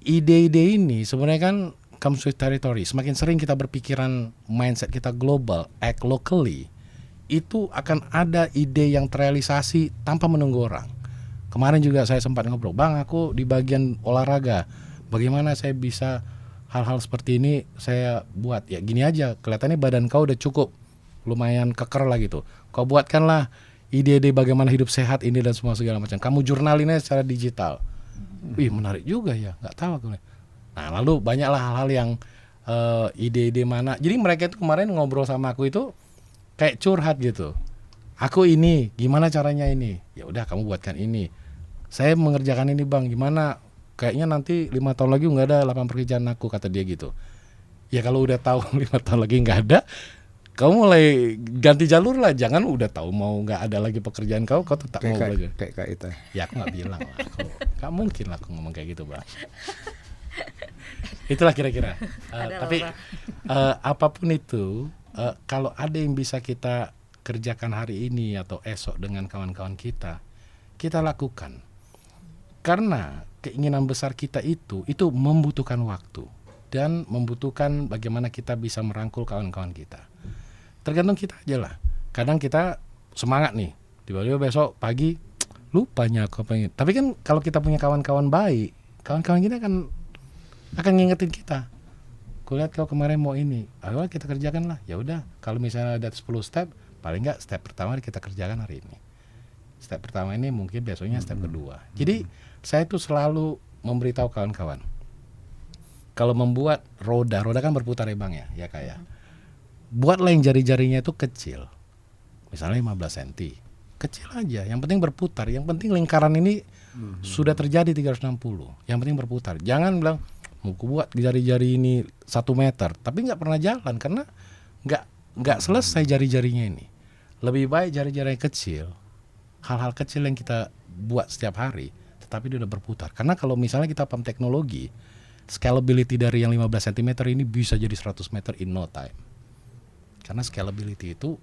ide-ide ini sebenarnya kan comes with territory. Semakin sering kita berpikiran mindset kita global, act locally, itu akan ada ide yang terrealisasi tanpa menunggu orang. Kemarin juga saya sempat ngobrol, bang aku di bagian olahraga, bagaimana saya bisa hal-hal seperti ini saya buat. Ya gini aja, kelihatannya badan kau udah cukup lumayan keker lah gitu, kau buatkanlah ide-ide bagaimana hidup sehat ini dan semua segala macam, kamu jurnalinnya secara digital. Wih menarik juga ya, nggak tahu aku. Nah lalu banyaklah hal-hal yang ide-ide mana. Jadi mereka itu kemarin ngobrol sama aku itu kayak curhat gitu, aku ini gimana caranya ini, ya udah kamu buatkan ini, saya mengerjakan ini bang, gimana, kayaknya nanti 5 tahun lagi nggak ada lapangan pekerjaan aku, kata dia gitu. Ya kalau udah tahu 5 tahun lagi nggak ada, kamu mulai ganti jalur lah, jangan udah tahu mau nggak ada lagi pekerjaan kau tetap mau belajar. Kayak Kak Ita. Ya aku nggak bilang lah, nggak mungkin lah aku ngomong kayak gitu bang. Itulah kira-kira. Tapi apapun itu, kalau ada yang bisa kita kerjakan hari ini atau esok dengan kawan-kawan kita lakukan. Karena keinginan besar kita itu membutuhkan waktu dan membutuhkan bagaimana kita bisa merangkul kawan-kawan kita. Tergantung kita aja lah. Kadang kita semangat nih, tiba-tiba besok pagi lupanya aku pengen. Tapi kan kalau kita punya kawan-kawan baik, kawan-kawan kita akan ngingetin kita. Kulihat kau kemarin mau ini, ayo kita kerjakan lah. Ya udah, kalau misalnya ada 10 step, paling enggak step pertama kita kerjakan hari ini. Step pertama ini mungkin besoknya step kedua. Jadi saya tuh selalu memberitahu kawan-kawan, kalau membuat roda kan berputar ya bang ya kayak. Buatlah yang jari-jarinya itu kecil, misalnya 15 cm, kecil aja. Yang penting berputar, yang penting lingkaran ini sudah terjadi 360. Yang penting berputar. Jangan bilang mau buat jari-jari ini 1 meter, tapi nggak pernah jalan karena nggak selesai jari-jarinya ini. Lebih baik jari-jari kecil, hal-hal kecil yang kita buat setiap hari, tetapi dia udah berputar. Karena kalau misalnya kita paham teknologi, scalability dari yang 15 cm ini bisa jadi 100 meter in no time. Karena scalability itu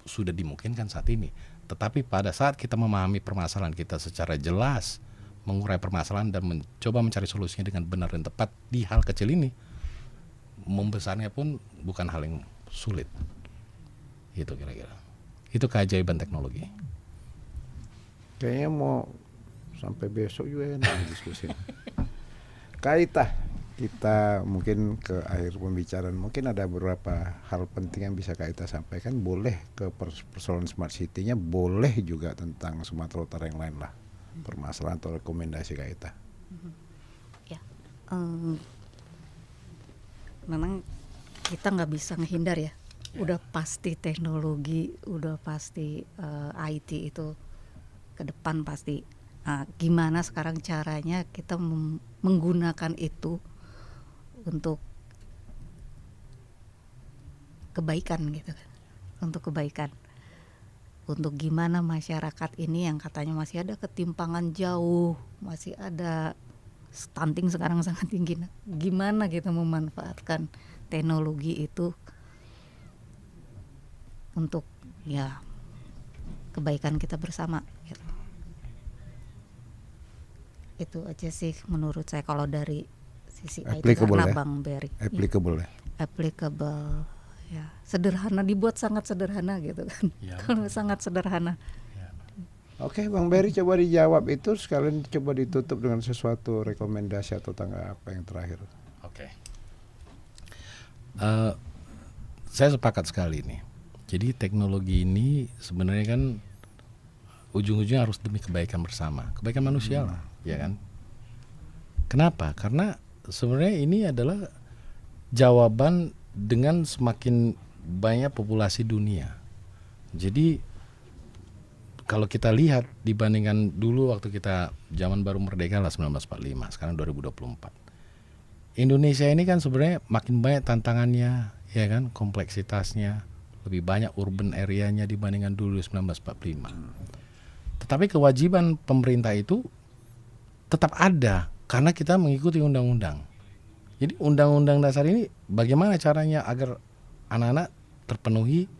sudah dimungkinkan saat ini. Tetapi pada saat kita memahami permasalahan kita secara jelas, mengurai permasalahan dan mencoba mencari solusinya dengan benar dan tepat di hal kecil ini, membesarnya pun bukan hal yang sulit. Itu kira-kira. Itu keajaiban teknologi. Kayaknya mau sampai besok juga ya diskusi. Kak Ita, kita mungkin ke akhir pembicaraan. Mungkin ada beberapa hal penting yang bisa Kak Ita sampaikan. Boleh ke persoalan smart city-nya, boleh juga tentang Sumatera Utara yang lain lah. Permasalahan atau rekomendasi Kak Ita. Ya, memang kita nggak bisa menghindar ya. Udah pasti teknologi, udah pasti IT itu ke depan pasti. Gimana sekarang caranya kita menggunakan itu untuk kebaikan gitu kan, untuk kebaikan, untuk gimana masyarakat ini yang katanya masih ada ketimpangan jauh, masih ada stunting sekarang sangat tinggi. Gimana kita memanfaatkan teknologi itu untuk ya kebaikan kita bersama gitu. Itu aja sih menurut saya kalau dari sisi IT karena Bang Berry. Applicable ya. Applicable ya. Sederhana, dibuat sangat sederhana gitu kan. Ya. Sangat sederhana. Ya. Oke, Bang Berry coba dijawab itu, sekalian coba ditutup dengan sesuatu rekomendasi atau tanggapan yang terakhir. Oke. Saya sepakat sekali nih. Jadi teknologi ini sebenarnya kan ujung-ujungnya harus demi kebaikan bersama, kebaikan manusia lah, ya kan? Kenapa? Karena sebenarnya ini adalah jawaban dengan semakin banyak populasi dunia. Jadi kalau kita lihat dibandingkan dulu waktu kita zaman baru merdeka lah 1945, sekarang 2024. Indonesia ini kan sebenarnya makin banyak tantangannya, ya kan? Kompleksitasnya, lebih banyak urban area-nya dibandingkan dulu 1945. Tetapi kewajiban pemerintah itu tetap ada karena kita mengikuti undang-undang. Jadi undang-undang dasar ini bagaimana caranya agar anak-anak terpenuhi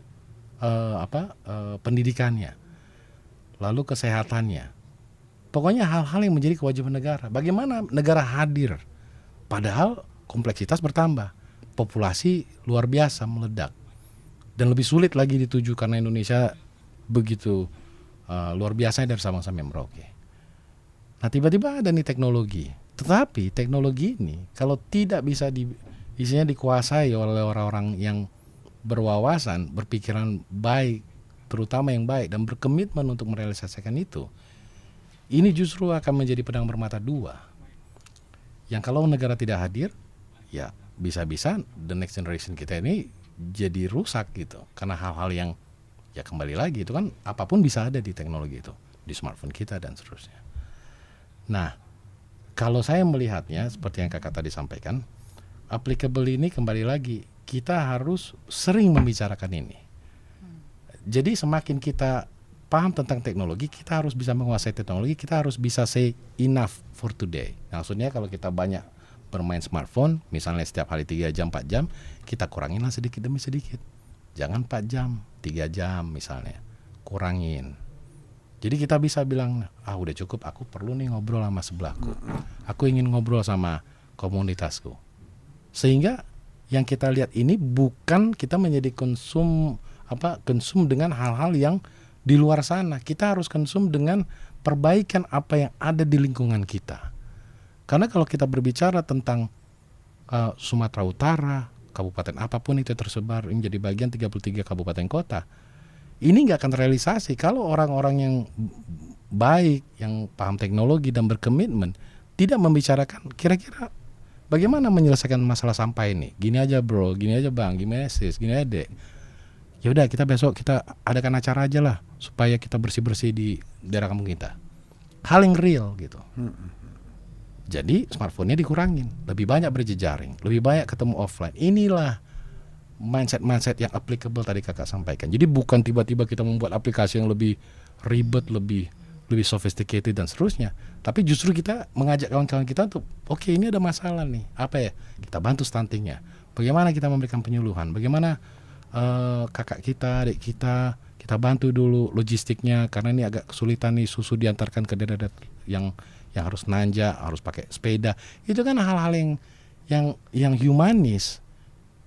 pendidikannya, lalu kesehatannya. Pokoknya hal-hal yang menjadi kewajiban negara. Bagaimana negara hadir padahal kompleksitas bertambah, populasi luar biasa meledak, dan lebih sulit lagi dituju karena Indonesia begitu luar biasa dari Sabang sampai Merauke. Nah tiba-tiba ada nih teknologi, tetapi teknologi ini kalau tidak bisa isinya dikuasai oleh orang-orang yang berwawasan, berpikiran baik, terutama yang baik dan berkomitmen untuk merealisasikan itu, ini justru akan menjadi pedang bermata dua. Yang kalau negara tidak hadir, ya bisa-bisa the next generation kita ini jadi rusak gitu. Karena hal-hal yang ya kembali lagi itu kan apapun bisa ada di teknologi itu, di smartphone kita dan seterusnya. Nah, kalau saya melihatnya seperti yang kakak tadi sampaikan, applicable ini kembali lagi kita harus sering membicarakan ini. Jadi semakin kita paham tentang teknologi, kita harus bisa menguasai teknologi, kita harus bisa say enough for today. Maksudnya kalau kita banyak bermain smartphone, misalnya setiap hari 3 jam, 4 jam, kita kuranginlah sedikit demi sedikit. Jangan 4 jam, 3 jam misalnya, kurangin. Jadi kita bisa bilang, udah cukup, aku perlu nih ngobrol sama sebelahku. Aku ingin ngobrol sama komunitasku. Sehingga yang kita lihat ini bukan kita menjadi konsum dengan hal-hal yang di luar sana. Kita harus konsum dengan perbaikan apa yang ada di lingkungan kita. Karena kalau kita berbicara tentang Sumatera Utara, kabupaten apapun itu tersebar menjadi bagian 33 kabupaten kota, ini nggak akan terrealisasi kalau orang-orang yang baik, yang paham teknologi dan berkomitmen tidak membicarakan kira-kira bagaimana menyelesaikan masalah sampah ini. Gini aja bro, gini aja bang, gini aja sis, gini aja dek. Ya udah kita besok kita adakan acara aja lah supaya kita bersih-bersih di daerah kampung kita. Hal yang real gitu. Jadi smartphone-nya dikurangin, lebih banyak berjejaring, lebih banyak ketemu offline. Inilah mindset yang applicable tadi kakak sampaikan. Jadi bukan tiba-tiba kita membuat aplikasi yang lebih ribet, lebih sophisticated dan seterusnya. Tapi justru kita mengajak kawan-kawan kita untuk oke, ini ada masalah nih. Apa ya? Kita bantu stuntingnya. Bagaimana kita memberikan penyuluhan? Bagaimana kakak kita, adik kita bantu dulu logistiknya karena ini agak kesulitan nih susu diantarkan ke daerah yang harus nanjak, harus pakai sepeda. Itu kan hal-hal yang humanis.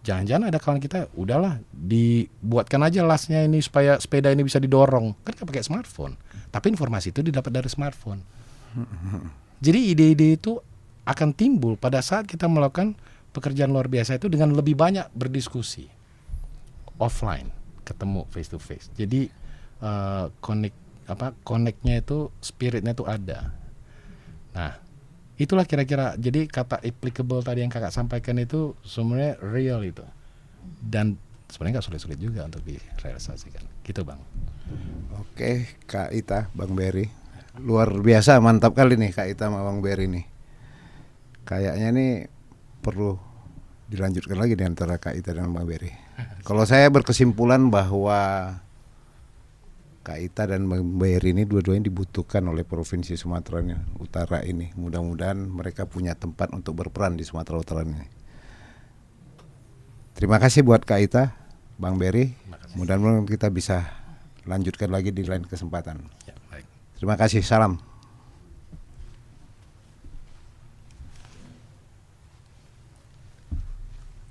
Jangan-jangan ada kawan kita, udahlah dibuatkan aja lasnya ini supaya sepeda ini bisa didorong. Kan kita pakai smartphone. Tapi informasi itu didapat dari smartphone. Jadi ide-ide itu akan timbul pada saat kita melakukan pekerjaan luar biasa itu dengan lebih banyak berdiskusi offline, ketemu face to face. Jadi connect-nya itu, spiritnya itu ada. Nah, itulah kira-kira. Jadi kata applicable tadi yang kakak sampaikan itu sebenarnya real itu. Dan sebenarnya nggak sulit-sulit juga untuk direalisasikan. Gitu bang. Oke, Kak Ita, Bang Berry, luar biasa, mantap kali nih Kak Ita sama Bang Berry nih. Kayaknya nih perlu dilanjutkan lagi di antara Kak Ita dan Bang Berry. Kalau saya berkesimpulan bahwa Kak Ita dan Bang Berry ini dua-duanya dibutuhkan oleh Provinsi Sumatera Utara ini. Mudah-mudahan mereka punya tempat untuk berperan di Sumatera Utara ini. Terima kasih buat Kak Ita, Bang Berry. Mudah-mudahan kita bisa lanjutkan lagi di lain kesempatan. Ya, baik. Terima kasih, salam.